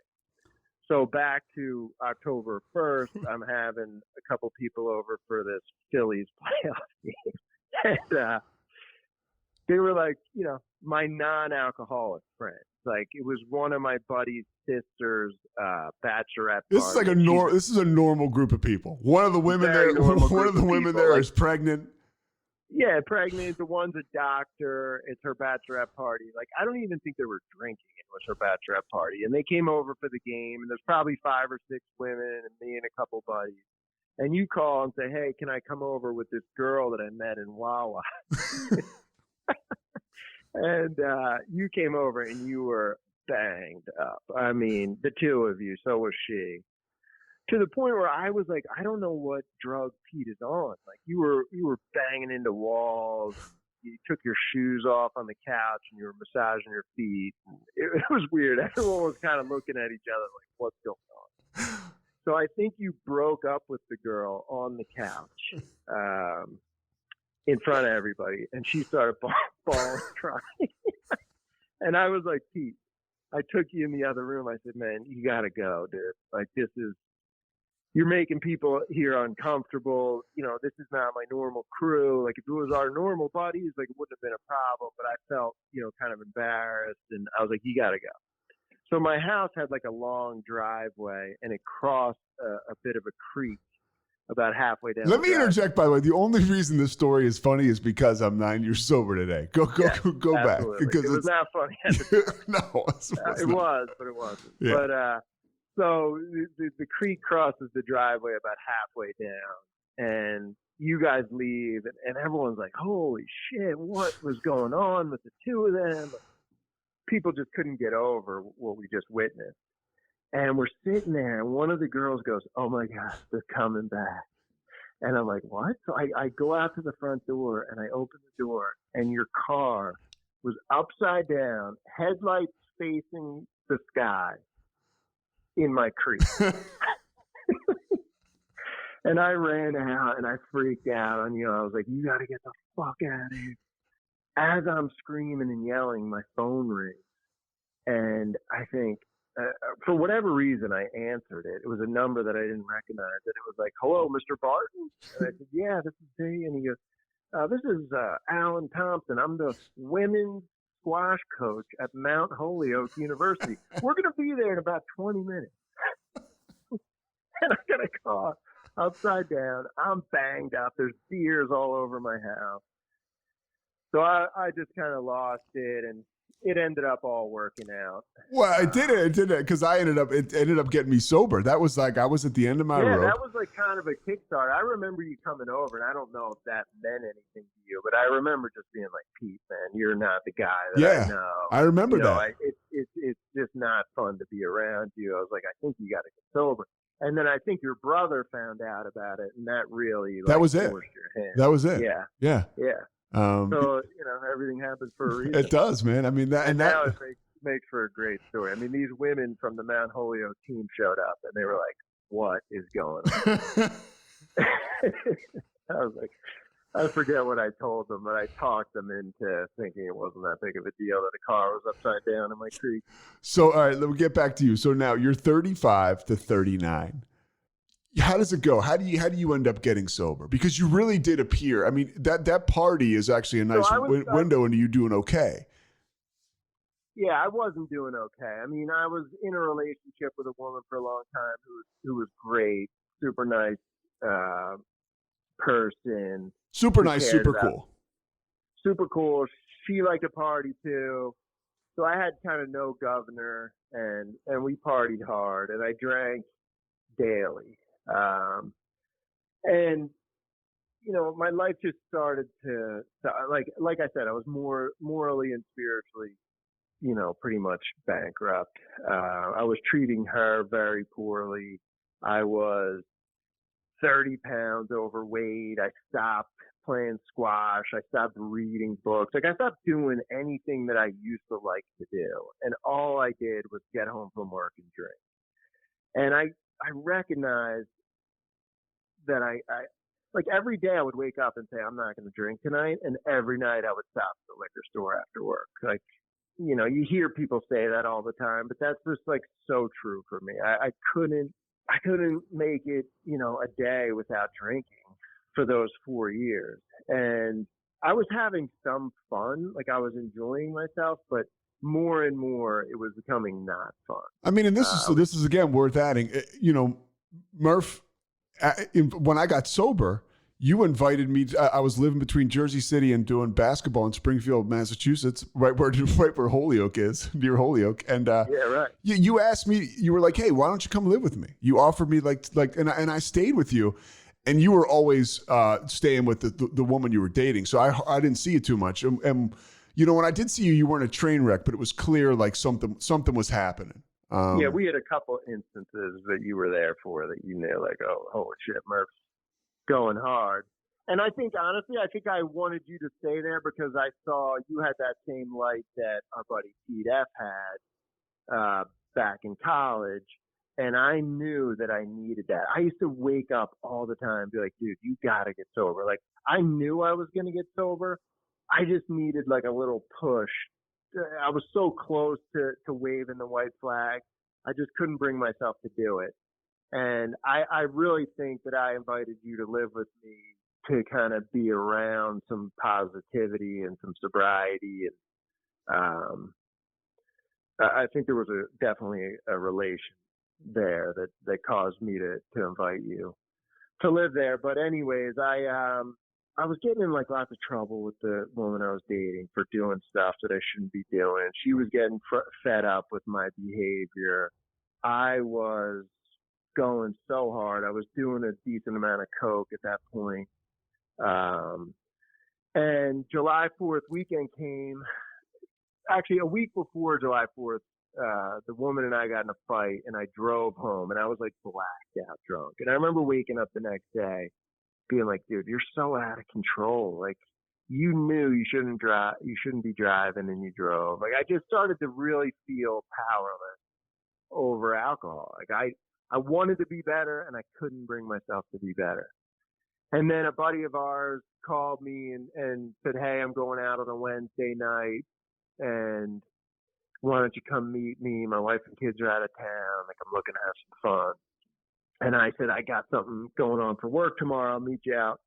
So back to October 1st, I'm having a couple people over for this Phillies playoff game. And they were like, my non-alcoholic friends. Like, it was one of my buddy's sister's bachelorette This party. is like this is a normal group of people. One of the women there is pregnant. Yeah, pregnant. The one's a doctor. It's her bachelorette party. Like, I don't even think they were drinking. It was her bachelorette party. And they came over for the game, and there's probably 5 or 6 women and me and a couple buddies. And you call and say, hey, can I come over with this girl that I met in Wawa? And you came over, and you were banged up. I mean, the two of you, so was she. To the point where I was like, I don't know what drug Pete is on. Like, you were banging into walls. You took your shoes off on the couch and you were massaging your feet. It was weird. Everyone was kind of looking at each other like, what's going on? So I think you broke up with the girl on the couch in front of everybody, and she started bawling, crying. And I was like, Pete, I took you in the other room. I said, man, you got to go, dude. Like, you're making people here uncomfortable. This is not my normal crew. Like, if it was our normal buddies, like, it wouldn't have been a problem. But I felt, kind of embarrassed. And I was like, you got to go. So my house had like a long driveway, and it crossed a bit of a creek about halfway down. Let me interject, by the way. The only reason this story is funny is because I'm 9 years sober today. Go back. Because it was not funny at the time. No, it was, but it wasn't. Yeah. But so the creek crosses the driveway about halfway down, and you guys leave, and everyone's like, holy shit, what was going on with the two of them? People just couldn't get over what we just witnessed. And we're sitting there, and one of the girls goes, oh my gosh, they're coming back. And I'm like, what? So I go out to the front door, and I open the door, and your car was upside down, headlights facing the sky, in my creek. And I ran out and I freaked out on you. I was like, you got to get the fuck out of here. As I'm screaming and yelling, my phone rings. And I think, for whatever reason, I answered it. It was a number that I didn't recognize. And it was like, hello, Mr. Barton? And I said, yeah, this is D. And he goes, this is Alan Thompson. I'm the women's squash coach at Mount Holyoke University. We're going to be there in about 20 minutes. And I got a car upside down. I'm banged up. There's beers all over my house. So I just kind of lost it, and it ended up all working out. Well, it did because it ended up getting me sober. That was like, I was at the end of my rope. Yeah, that was like kind of a kickstart. I remember you coming over, and I don't know if that meant anything to you, but I remember just being like, Pete, man, you're not the guy that I know. I remember that. It's just not fun to be around you. I was like, I think you got to get sober. And then I think your brother found out about it, and that really that was it. forced your hand. That was it. Yeah. So everything happens for a reason. It does, man. I mean, and now it makes for a great story. I mean, these women from the Mount Holyoke team showed up, and they were like, "What is going on?" I was like, I forget what I told them, but I talked them into thinking it wasn't that big of a deal that a car was upside down in my creek. So, all right, let me get back to you. So now you're 35 to 39. How does it go? How do you end up getting sober? Because you really did appear. I mean, that party is actually a nice window into you doing okay. Yeah, I wasn't doing okay. I mean, I was in a relationship with a woman for a long time who was great, super nice person. Super who nice, cared super about cool. Super cool. She liked to party too. So I had kind of no governor, and we partied hard, and I drank daily. And my life just started to like I said, I was more morally and spiritually, pretty much bankrupt. I was treating her very poorly. I was 30 pounds overweight. I stopped playing squash. I stopped reading books. Like I stopped doing anything that I used to like to do. And all I did was get home from work and drink. And I recognized that I like every day I would wake up and say, I'm not going to drink tonight. And every night I would stop at the liquor store after work. Like, you hear people say that all the time, but that's just like so true for me. I couldn't make it, a day without drinking for those 4 years. And I was having some fun, like I was enjoying myself, but more and more it was becoming not fun. I mean, and this is again worth adding. Murph, when I got sober, you invited me. I was living between Jersey City and doing basketball in Springfield, Massachusetts, right where Holyoke is, near Holyoke. And yeah, right. You asked me. You were like, "Hey, why don't you come live with me?" You offered me and I stayed with you, and you were always staying with the woman you were dating. So I didn't see you too much. And when I did see you, you weren't a train wreck, but it was clear like something was happening. Yeah, we had a couple instances that you were there for that you knew, like, oh, holy shit, Murph's going hard. And I think, honestly, I wanted you to stay there because I saw you had that same light that our buddy Pete F had back in college. And I knew that I needed that. I used to wake up all the time and be like, dude, you got to get sober. Like, I knew I was going to get sober. I just needed like a little push. I was so close to waving the white flag. I just couldn't bring myself to do it. And I really think that I invited you to live with me to kind of be around some positivity and some sobriety. And I think there was definitely a relation there that caused me to invite you to live there. But anyways, I was getting in like lots of trouble with the woman I was dating for doing stuff that I shouldn't be doing. She was getting fed up with my behavior. I was going so hard. I was doing a decent amount of coke at that point. And July 4th weekend came. Actually, a week before July 4th, the woman and I got in a fight, and I drove home, and I was like blacked out drunk. And I remember waking up the next day being like, dude, you're so out of control. Like, you knew you shouldn't be driving, and you drove. Like, I just started to really feel powerless over alcohol. Like, I wanted to be better, and I couldn't bring myself to be better. And then a buddy of ours called me and said, hey, I'm going out on a Wednesday night, and why don't you come meet me? My wife and kids are out of town. Like, I'm looking to have some fun. And I said, I got something going on for work tomorrow. I'll meet you out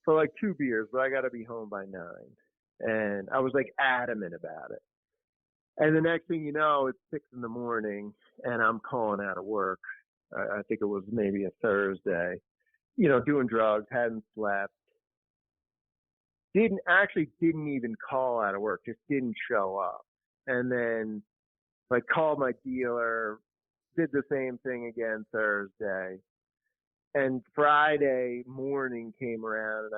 for like 2 beers, but I got to be home by 9. And I was like adamant about it. And the next thing you know, it's 6 in.the morning and I'm calling out of work. I think it was maybe a Thursday, doing drugs, hadn't slept. Didn't even call out of work, just didn't show up. And then like called my dealer, did the same thing again Thursday. And Friday morning came around and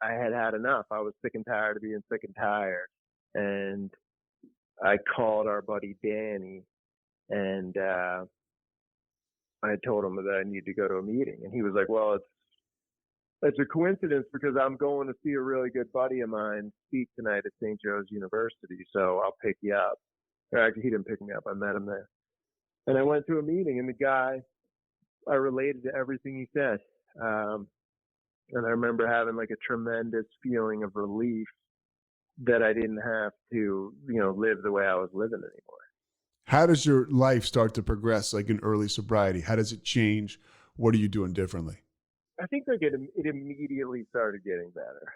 I had enough. I was sick and tired of being sick and tired. And I called our buddy Danny and I told him that I need to go to a meeting. And he was like, well, it's a coincidence because I'm going to see a really good buddy of mine speak tonight at St. Joe's University. So I'll pick you up. Actually, he didn't pick me up. I met him there. And I went to a meeting, and the guy, I related to everything he said. And I remember having like a tremendous feeling of relief that I didn't have to, live the way I was living anymore. How does your life start to progress, like in early sobriety? How does it change? What are you doing differently? I think like it immediately started getting better.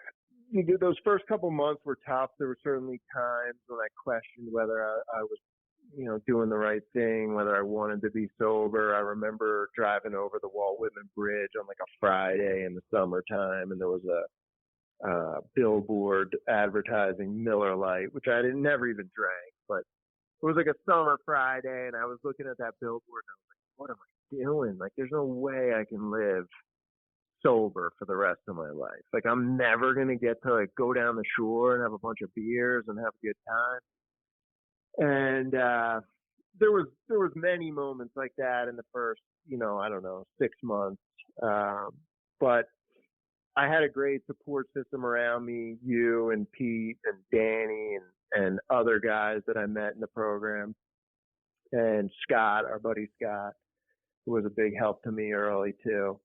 Those first couple months were tough. There were certainly times when I questioned whether I was, doing the right thing, whether I wanted to be sober. I remember driving over the Walt Whitman Bridge on like a Friday in the summertime, and there was a billboard advertising Miller Lite, which I never even drank, but it was like a summer Friday, and I was looking at that billboard, and I was like, what am I doing? Like, there's no way I can live sober for the rest of my life. Like, I'm never going to get to like go down the shore and have a bunch of beers and have a good time. And there was many moments like that in the first, 6 months. But I had a great support system around me, you and Pete and Danny and other guys that I met in the program. And Scott, our buddy Scott, who was a big help to me early too.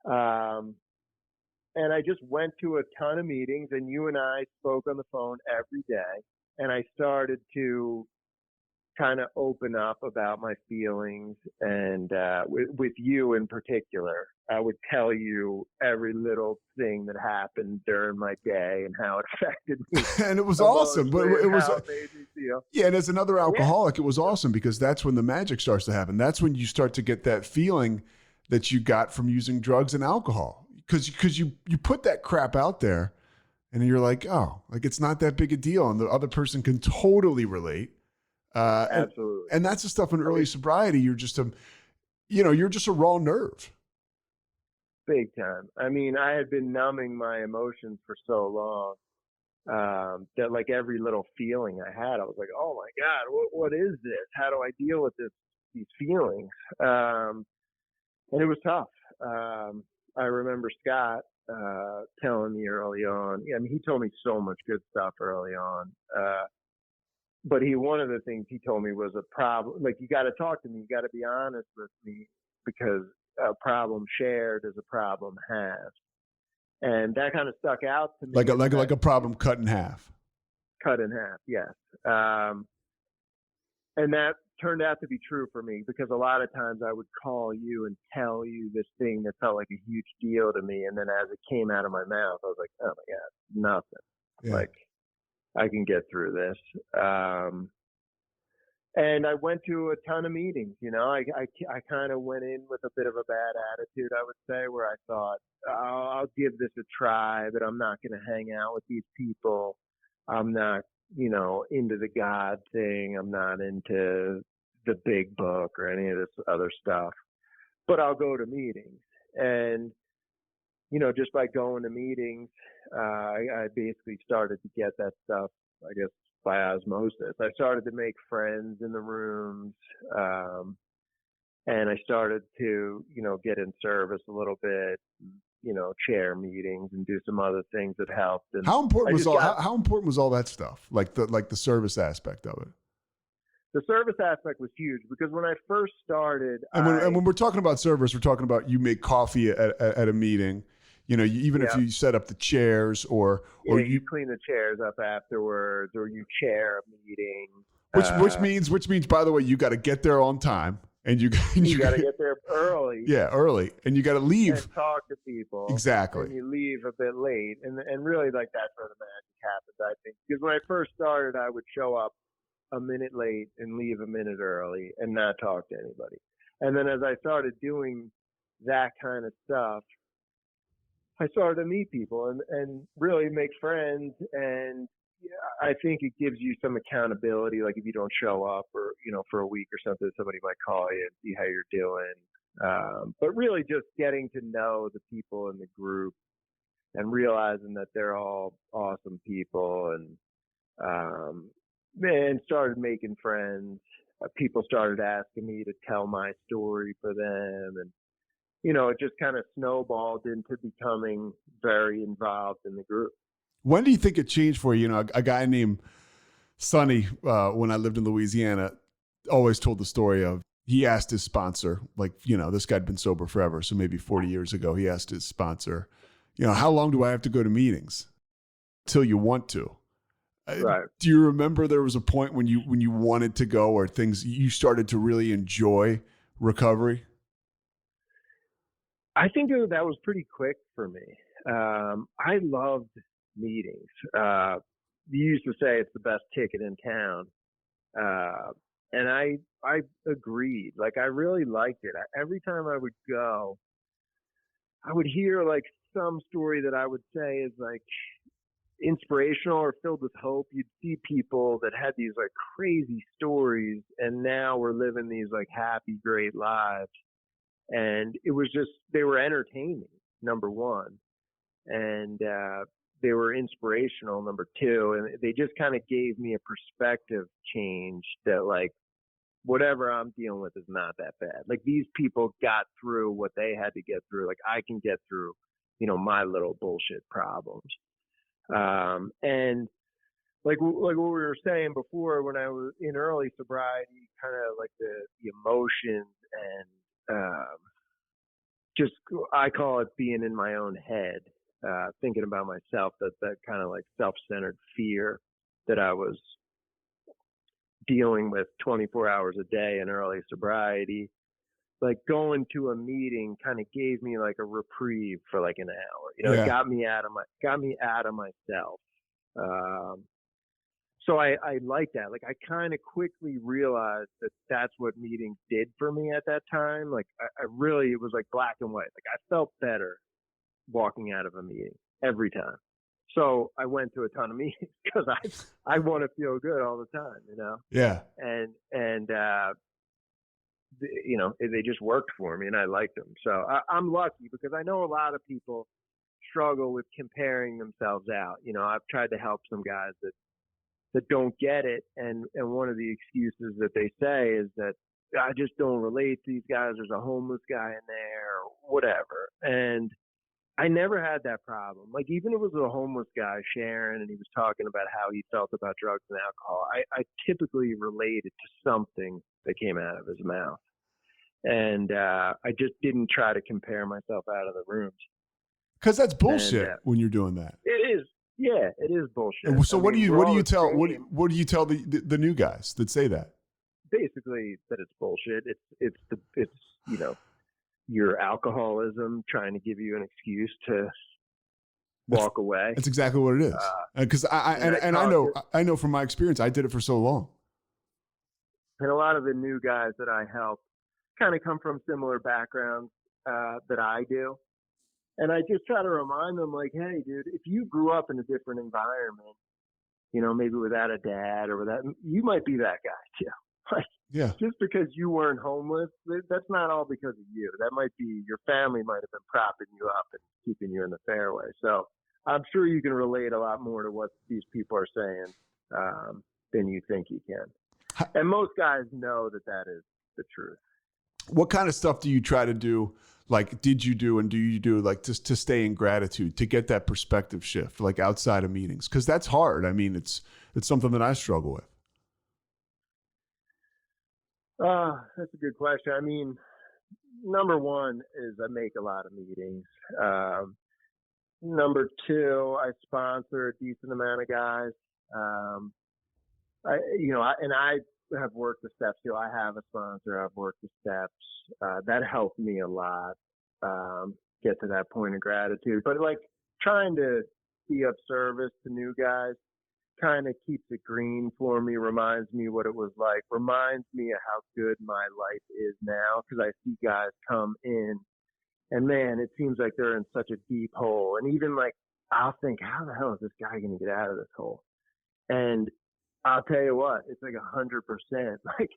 And I just went to a ton of meetings, and you and I spoke on the phone every day. And I started to kind of open up about my feelings, and with you in particular, I would tell you every little thing that happened during my day and how it affected me. And it was awesome. But it was, it made me feel. Yeah, and as another alcoholic, it was awesome because that's when the magic starts to happen. That's when you start to get that feeling that you got from using drugs and alcohol. Because you put that crap out there, and you're like, oh, like it's not that big a deal, and the other person can totally relate. Absolutely. And that's the stuff in early sobriety. You're just you're just a raw nerve. Big time. I mean, I had been numbing my emotions for so long that like every little feeling I had, I was like, oh my God, what is this? How do I deal with these feelings? And it was tough. I remember Scott telling me early on. I mean, he told me so much good stuff early on. But one of the things he told me was a problem. Like, you got to talk to me. You got to be honest with me, because a problem shared is a problem halved. And that kind of stuck out to me. Like a problem cut in half. Cut in half, yes. And that turned out to be true for me, because a lot of times I would call you and tell you this thing that felt like a huge deal to me. And then as it came out of my mouth, I was like, oh my God, nothing. Yeah. Like, I can get through this. And I went to a ton of meetings. I kind of went in with a bit of a bad attitude, I would say, where I thought, I'll give this a try, but I'm not going to hang out with these people. I'm not, into the God thing. I'm not into the big book or any of this other stuff, but I'll go to meetings. And, just by going to meetings, I basically started to get that stuff, I guess, by osmosis. I started to make friends in the rooms, and I started to, get in service a little bit, chair meetings and do some other things that helped. And how important was all that stuff? Like the service aspect of it? The service aspect was huge, because when I first started, and when we're talking about service, we're talking about you make coffee at a meeting. If you set up the chairs or you clean the chairs up afterwards, or you chair a meeting. Which means, by the way, you got to get there on time, and you got to get there early. Yeah, early, and you got to leave and talk to people. Exactly. And you leave a bit late, and really, like, that's where the magic happens, I think. Because when I first started, I would show up a minute late and leave a minute early and not talk to anybody. And then as I started doing that kind of stuff, I started to meet people and really make friends. And I think it gives you some accountability. Like, if you don't show up or, for a week or something, somebody might call you and see how you're doing. But really just getting to know the people in the group and realizing that they're all awesome people, and started making friends. People started asking me to tell my story for them. And, it just kind of snowballed into becoming very involved in the group. When do you think it changed for you? A guy named Sonny, when I lived in Louisiana, always told the story of, he asked his sponsor, like, this guy had been sober forever. So maybe 40 years ago, he asked his sponsor, how long do I have to go to meetings till you want to? Right. Do you remember there was a point when you wanted to go, or you started to really enjoy recovery? I think that was pretty quick for me. I loved meetings. You used to say it's the best ticket in town. And I agreed. Like, I really liked it. Every time I would go, I would hear like some story that I would say is like inspirational or filled with hope. You'd see people that had these like crazy stories, and now we're living these like happy, great lives. And it was just, they were entertaining, number one. And they were inspirational, number two. And they just kind of gave me a perspective change that like, whatever I'm dealing with is not that bad. Like, these people got through what they had to get through. Like, I can get through, my little bullshit problems. And like what we were saying before, when I was in early sobriety, kind of like the emotions and just, I call it being in my own head, thinking about myself, that kind of like self-centered fear that I was dealing with 24 hours a day in early sobriety. Like, going to a meeting kind of gave me like a reprieve for like an hour. It got me out of myself. So I like that. Like, I kind of quickly realized that that's what meetings did for me at that time. Like, I really, it was like black and white. Like, I felt better walking out of a meeting every time. So I went to a ton of meetings because I want to feel good all the time, Yeah. And they just worked for me, and I liked them. So I'm lucky, because I know a lot of people struggle with comparing themselves out. I've tried to help some guys that don't get it, and one of the excuses that they say is that I just don't relate to these guys. There's a homeless guy in there, or whatever. And I never had that problem. Like, even if it was a homeless guy sharing and he was talking about how he felt about drugs and alcohol, I typically related to something that came out of his mouth. And I just didn't try to compare myself out of the rooms. Because that's bullshit when you're doing that. It is. Yeah, it is bullshit. So what do you tell the new guys that say that? Basically, that it's bullshit. It's your alcoholism trying to give you an excuse to walk away. That's exactly what it is. Because I know from my experience, I did it for so long. And a lot of the new guys that I help kind of come from similar backgrounds that I do. And I just try to remind them, like, hey, dude, if you grew up in a different environment, maybe without a dad or without, you might be that guy too. Like, yeah. Just because you weren't homeless, that's not all because of you. That might be your family might have been propping you up and keeping you in the fairway. So I'm sure you can relate a lot more to what these people are saying than you think you can. And most guys know that is the truth. What kind of stuff do you try to do? Like, did you do and do you do, like, just to stay in gratitude, to get that perspective shift, like outside of meetings? Because that's hard. I mean, it's something that I struggle with. That's a good question. I mean, number one is I make a lot of meetings. Number two, I sponsor a decent amount of guys. I have worked the steps too. I have a sponsor. I've worked the steps. That helped me a lot, get to that point of gratitude. But like, trying to be of service to new guys kind of keeps it green for me, reminds me what it was like, reminds me of how good my life is now, because I see guys come in and, man, it seems like they're in such a deep hole. And even like, I'll think, how the hell is this guy going to get out of this hole? And I'll tell you what, it's like 100%. Like,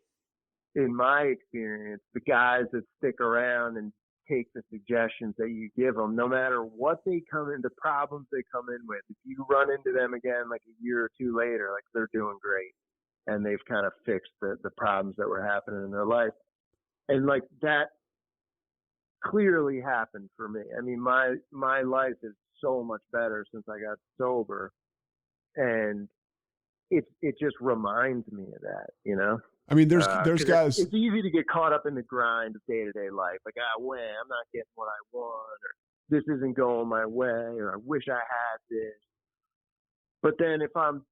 in my experience, the guys that stick around and take the suggestions that you give them, no matter what they come in, the problems they come in with, if you run into them again like a year or two later, like, they're doing great and they've kind of fixed the problems that were happening in their life. And like, that clearly happened for me. I mean, my life is so much better since I got sober, and it just reminds me of that, I mean, there's guys. It's easy to get caught up in the grind of day-to-day life. Like, I'm not getting what I want, or this isn't going my way, or I wish I had this. But then if I'm,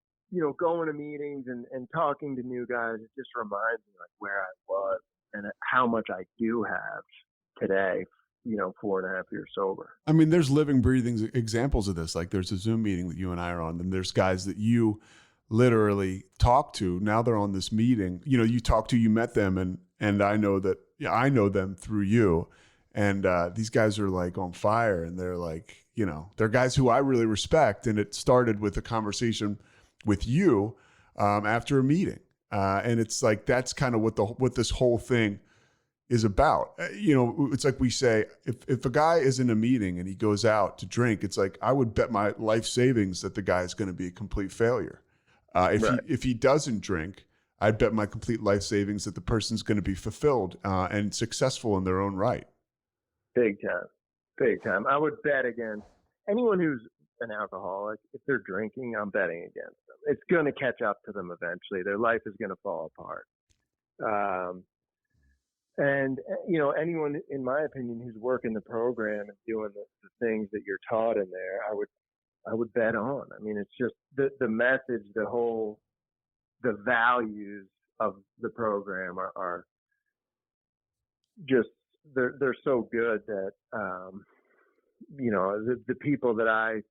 going to meetings and talking to new guys, it just reminds me like where I was and how much I do have today, 4.5 years sober. I mean, there's living, breathing examples of this. Like there's a Zoom meeting that you and I are on, and there's guys that you literally talk to. Now they're on this meeting. You talk to, you met them, and I know that, I know them through you. And these guys are like on fire, and they're like, they're guys who I really respect. And it started with a conversation with you after a meeting. And it's like, that's kind of what this whole thing is about. It's like we say, if a guy is in a meeting and he goes out to drink, it's like, I would bet my life savings that the guy is going to be a complete failure. If he doesn't drink, I'd bet my complete life savings that the person's going to be fulfilled and successful in their own right. Big time. I would bet against anyone who's an alcoholic. If they're drinking, I'm betting against them. It's going to catch up to them eventually. Their life is going to fall apart. And anyone, in my opinion, who's working the program and doing the things that you're taught in there, I would bet on. I mean, it's just the message, the values of the program are just, they're so good that, the people that I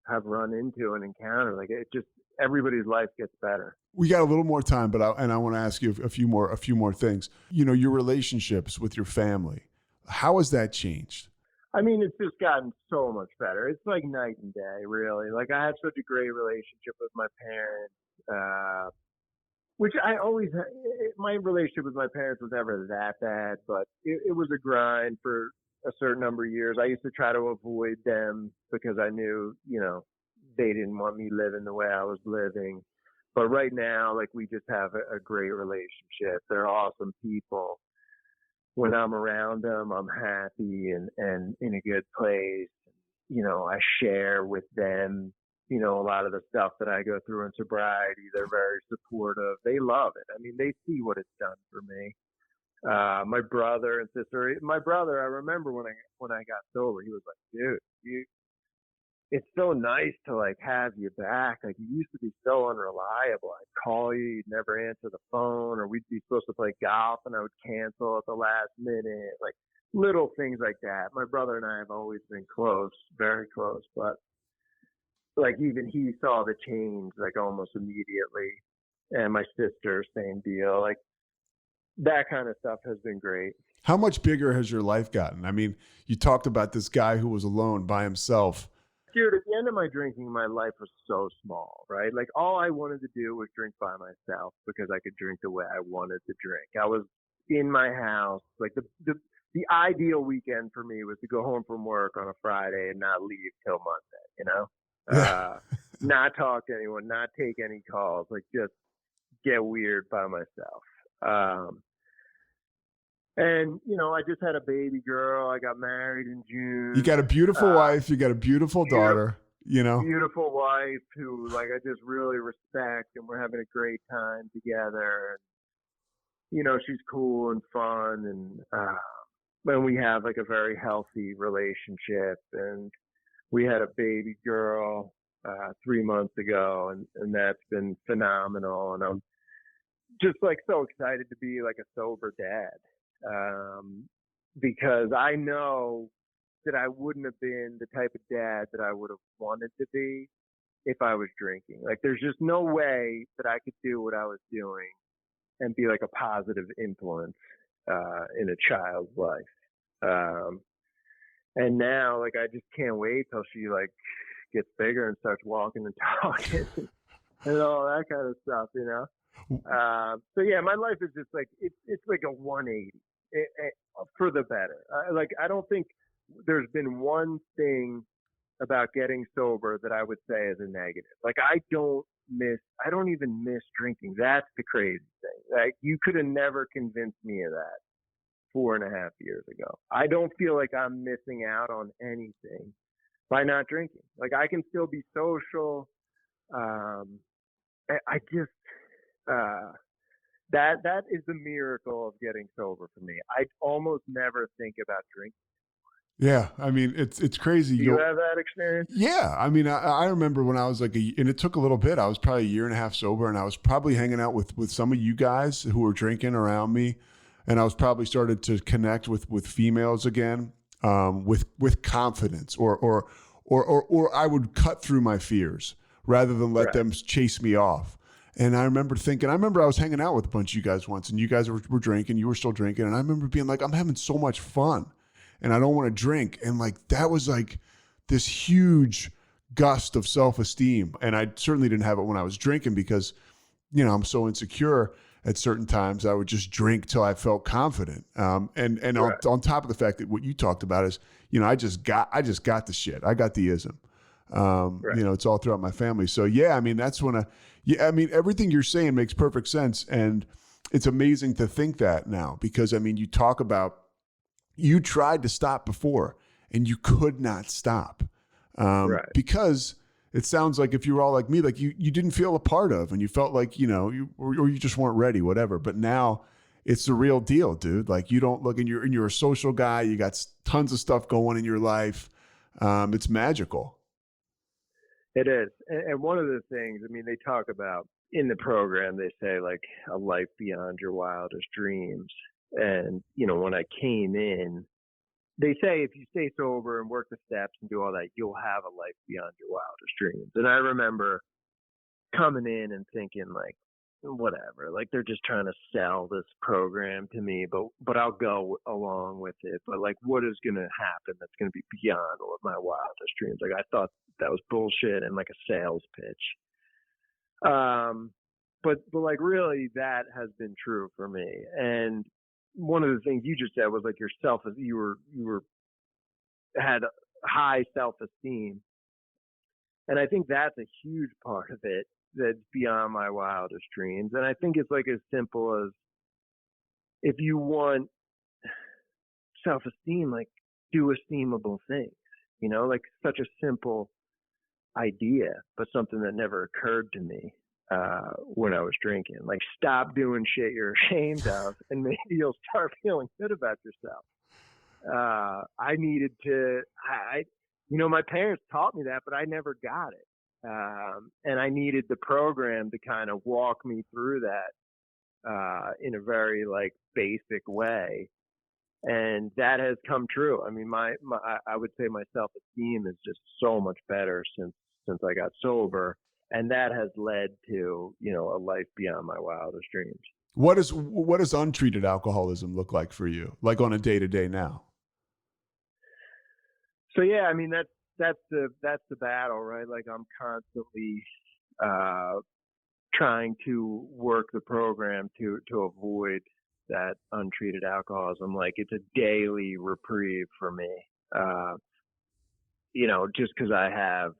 have run into and encountered, like it just, everybody's life gets better. We got a little more time, but I want to ask you a few more things. Your relationships with your family, how has that changed? I mean, it's just gotten so much better. It's like night and day, really. Like I had such a great relationship with my parents, which I always had. My relationship with my parents was never that bad, but it was a grind for a certain number of years. I used to try to avoid them because I knew, they didn't want me living the way I was living. But right now, like we just have a great relationship. They're awesome people. When I'm around them, I'm happy and in a good place. I share with them, a lot of the stuff that I go through in sobriety. They're very supportive. They love it. I mean, they see what it's done for me. My brother and sister. My brother, I remember when I got sober, he was like, "Dude, it's so nice to like have you back. Like you used to be so unreliable. I'd call you, you'd never answer the phone, or we'd be supposed to play golf and I would cancel at the last minute. Like little things like that." My brother and I have always been close, very close, but like even he saw the change like almost immediately. And my sister, same deal. Like that kind of stuff has been great. How much bigger has your life gotten? I mean, you talked about this guy who was alone by himself. Dude, at the end of my drinking, my life was so small, right? Like all I wanted to do was drink by myself because I could drink the way I wanted to drink. I was in my house. Like the ideal weekend for me was to go home from work on a Friday and not leave till Monday, not talk to anyone, not take any calls, like just get weird by myself. And, I just had a baby girl. I got married in June. You got a beautiful wife. You got a beautiful daughter, Beautiful wife who, like, I just really respect, and we're having a great time together. And, she's cool and fun, and we have, like, a very healthy relationship. And we had a baby girl 3 months ago, and that's been phenomenal. And I'm just, like, so excited to be, like, a sober dad. Because I know that I wouldn't have been the type of dad that I would have wanted to be if I was drinking. Like, there's just no way that I could do what I was doing and be like a positive influence in a child's life. And now, like, I just can't wait till she like gets bigger and starts walking and talking and all that kind of stuff, So yeah, my life is just like it's like a 180 for the better. I don't think there's been one thing about getting sober that I would say is a negative. Like I don't even miss drinking. That's the crazy thing. Like you could have never convinced me of that 4.5 years ago. I don't feel like I'm missing out on anything by not drinking. Like I can still be social. I just that is the miracle of getting sober for me. I almost never think about drinking. Yeah, I mean, it's crazy. Do you have that experience? Yeah, I mean, I remember when I was like, and it took a little bit. I was probably a year and a half sober, and I was probably hanging out with some of you guys who were drinking around me, and I was probably started to connect with females again, with confidence, or I would cut through my fears rather than let Right. them chase me off. And I remember I was hanging out with a bunch of you guys once, and you guys were drinking, you were still drinking, and I remember being like, I'm having so much fun, and I don't want to drink, and like that was like this huge gust of self-esteem. And I certainly didn't have it when I was drinking because, I'm so insecure at certain times. I would just drink till I felt confident. And Right. on top of the fact that what you talked about is, I just got the shit. I got the ism. Right. It's all throughout my family. So yeah, I mean, that's when everything you're saying makes perfect sense. And it's amazing to think that now, because I mean, you talk about, you tried to stop before and you could not stop. Right. Because it sounds like if you were all like me, like you didn't feel a part of, and you felt like, or you just weren't ready, whatever. But now it's the real deal, dude. Like you don't look, and you're a social guy. You got tons of stuff going in your life. It's magical. It is. And one of the things, I mean, they talk about in the program, they say like a life beyond your wildest dreams. And, when I came in, they say if you stay sober and work the steps and do all that, you'll have a life beyond your wildest dreams. And I remember coming in and thinking like, whatever, like they're just trying to sell this program to me, but I'll go along with it. But like, what is going to happen that's going to be beyond all of my wildest dreams? Like I thought that was bullshit and like a sales pitch. But like really that has been true for me. And one of the things you just said was like you had high self-esteem. And I think that's a huge part of it that's beyond my wildest dreams. And I think it's like as simple as if you want self-esteem, like do esteemable things, like such a simple idea, but something that never occurred to me when I was drinking. Like stop doing shit you're ashamed of and maybe you'll start feeling good about yourself. I needed to, my parents taught me that, but I never got it. And I needed the program to kind of walk me through that in a very like basic way. And that has come true. I mean, I would say my self-esteem is just so much better since I got sober. And that has led to, a life beyond my wildest dreams. What does untreated alcoholism look like for you? Like on a day-to-day now? So yeah, I mean that's the battle, right? Like I'm constantly trying to work the program to avoid that untreated alcoholism. Like it's a daily reprieve for me. Just because I have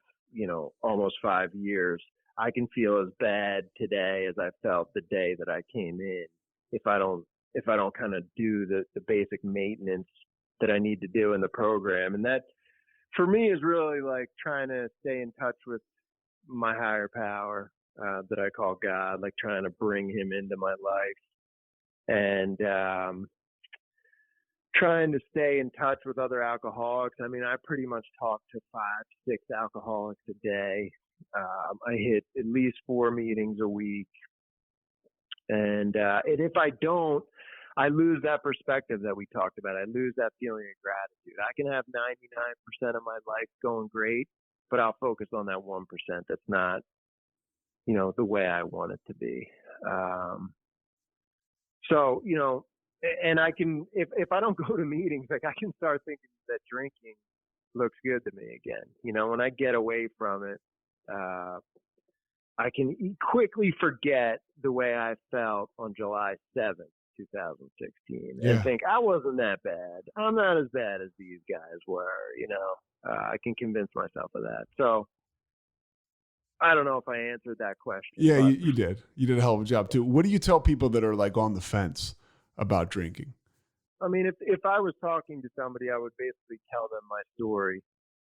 almost 5 years, I can feel as bad today as I felt the day that I came in if I don't kind of do the basic maintenance that I need to do in the program. And that for me is really like trying to stay in touch with my higher power that I call God, like trying to bring him into my life and trying to stay in touch with other alcoholics. I mean, I pretty much talk to 5, 6 alcoholics a day. I hit at least 4 meetings a week. And if I don't, I lose that perspective that we talked about. I lose that feeling of gratitude. I can have 99% of my life going great, but I'll focus on that 1% that's not, the way I want it to be. So, and I can, if I don't go to meetings, like I can start thinking that drinking looks good to me again. When I get away from it, I can quickly forget the way I felt on July 7th, 2016, and think I wasn't that bad. I'm not as bad as these guys were, I can convince myself of that. So I don't know if I answered that question. Yeah, you did. You did a hell of a job too. What do you tell people that are like on the fence about drinking? I mean, if I was talking to somebody, I would basically tell them my story,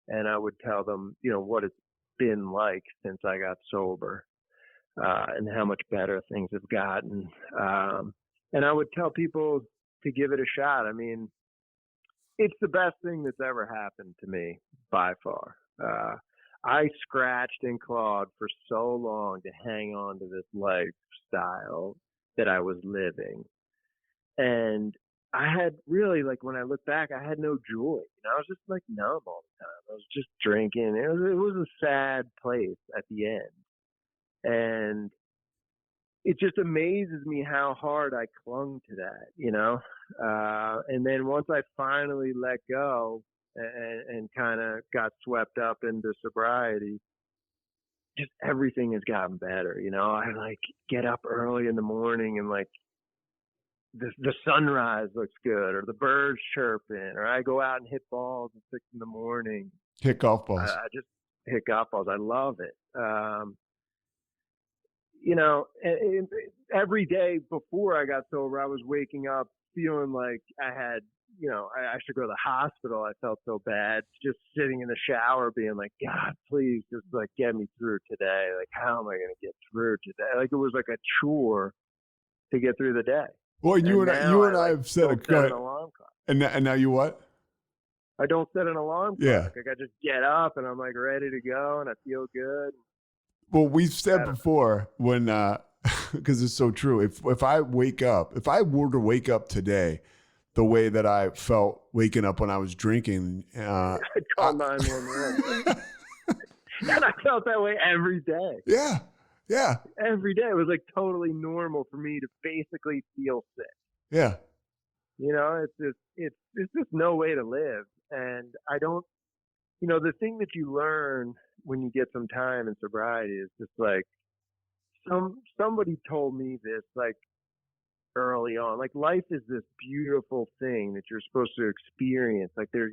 and I would tell them, what it's been like since I got sober, and how much better things have gotten. And I would tell people to give it a shot. I mean, it's the best thing that's ever happened to me by far. I scratched and clawed for so long to hang on to this lifestyle that I was living. And I had really, like, when I look back, I had no joy. I was just like numb all the time. I was just drinking. It was a sad place at the end. And it just amazes me how hard I clung to that, and then once I finally let go and kind of got swept up into sobriety, just everything has gotten better. I like get up early in the morning and like the sunrise looks good, or the birds chirping, or I go out and hit balls at 6 a.m. Hit golf balls. I just hit golf balls. I love it. Every day before I got sober, I was waking up feeling like I had, I should go to the hospital. I felt so bad, just sitting in the shower being like, God, please just like get me through today. Like, how am I going to get through today? Like, it was like a chore to get through the day. Well, you and I have set an alarm clock. And now you what? I don't set an alarm clock. Yeah. Like, I just get up and I'm like ready to go and I feel good. Well, we've said before when, because it's so true. If I were to wake up today, the way that I felt waking up when I was drinking, I'd call 911. And I felt that way every day. Yeah. Yeah. Every day. It was like totally normal for me to basically feel sick. Yeah. It's just no way to live. And I don't, the thing that you learn when you get some time in sobriety is just like, somebody told me this like early on, like life is this beautiful thing that you're supposed to experience. Like there's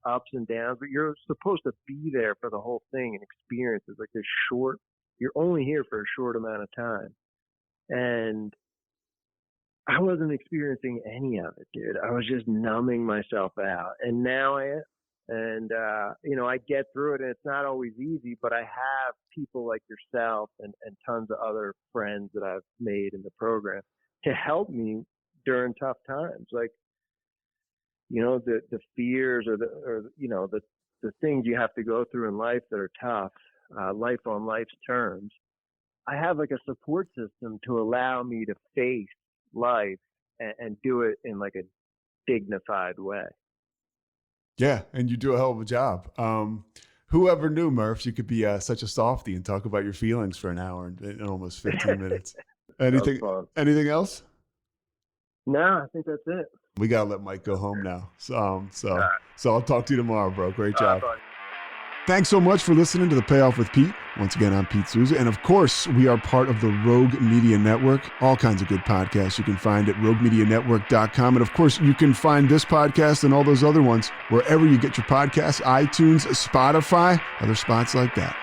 ups and downs, but you're supposed to be there for the whole thing and experience it. Like you're only here for a short amount of time. And I wasn't experiencing any of it, dude. I was just numbing myself out. And now I am. And, I get through it, and it's not always easy, but I have people like yourself and tons of other friends that I've made in the program to help me during tough times. Like, the fears or the things you have to go through in life that are tough, life on life's terms. I have like a support system to allow me to face life and do it in like a dignified way. Yeah, and you do a hell of a job. Whoever knew, Murph, you could be such a softie and talk about your feelings for an hour in almost 15 minutes. Anything else? No, I think that's it. We gotta let Mike go home now. So I'll talk to you tomorrow, bro. Great job. Thanks so much for listening to The Payoff with Pete. Once again, I'm Pete Souza. And of course, we are part of the Rogue Media Network. All kinds of good podcasts you can find at roguemedianetwork.com. And of course, you can find this podcast and all those other ones wherever you get your podcasts, iTunes, Spotify, other spots like that.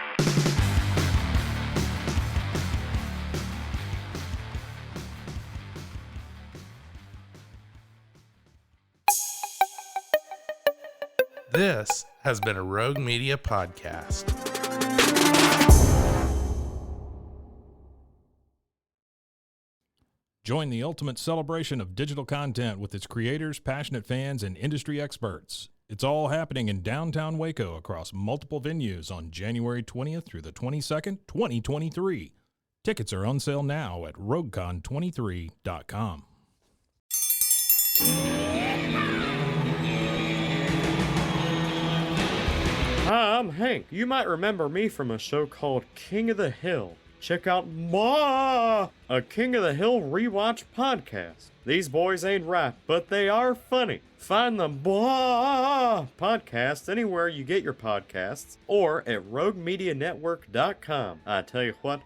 This has been a Rogue Media podcast. Join the ultimate celebration of digital content with its creators, passionate fans, and industry experts. It's all happening in downtown Waco across multiple venues on January 20th through the 22nd, 2023. Tickets are on sale now at roguecon23.com. Hi, I'm Hank. You might remember me from a show called King of the Hill. Check out a King of the Hill rewatch podcast. These boys ain't rap, but they are funny. Find the podcast anywhere you get your podcasts or at roguemedianetwork.com. I tell you what.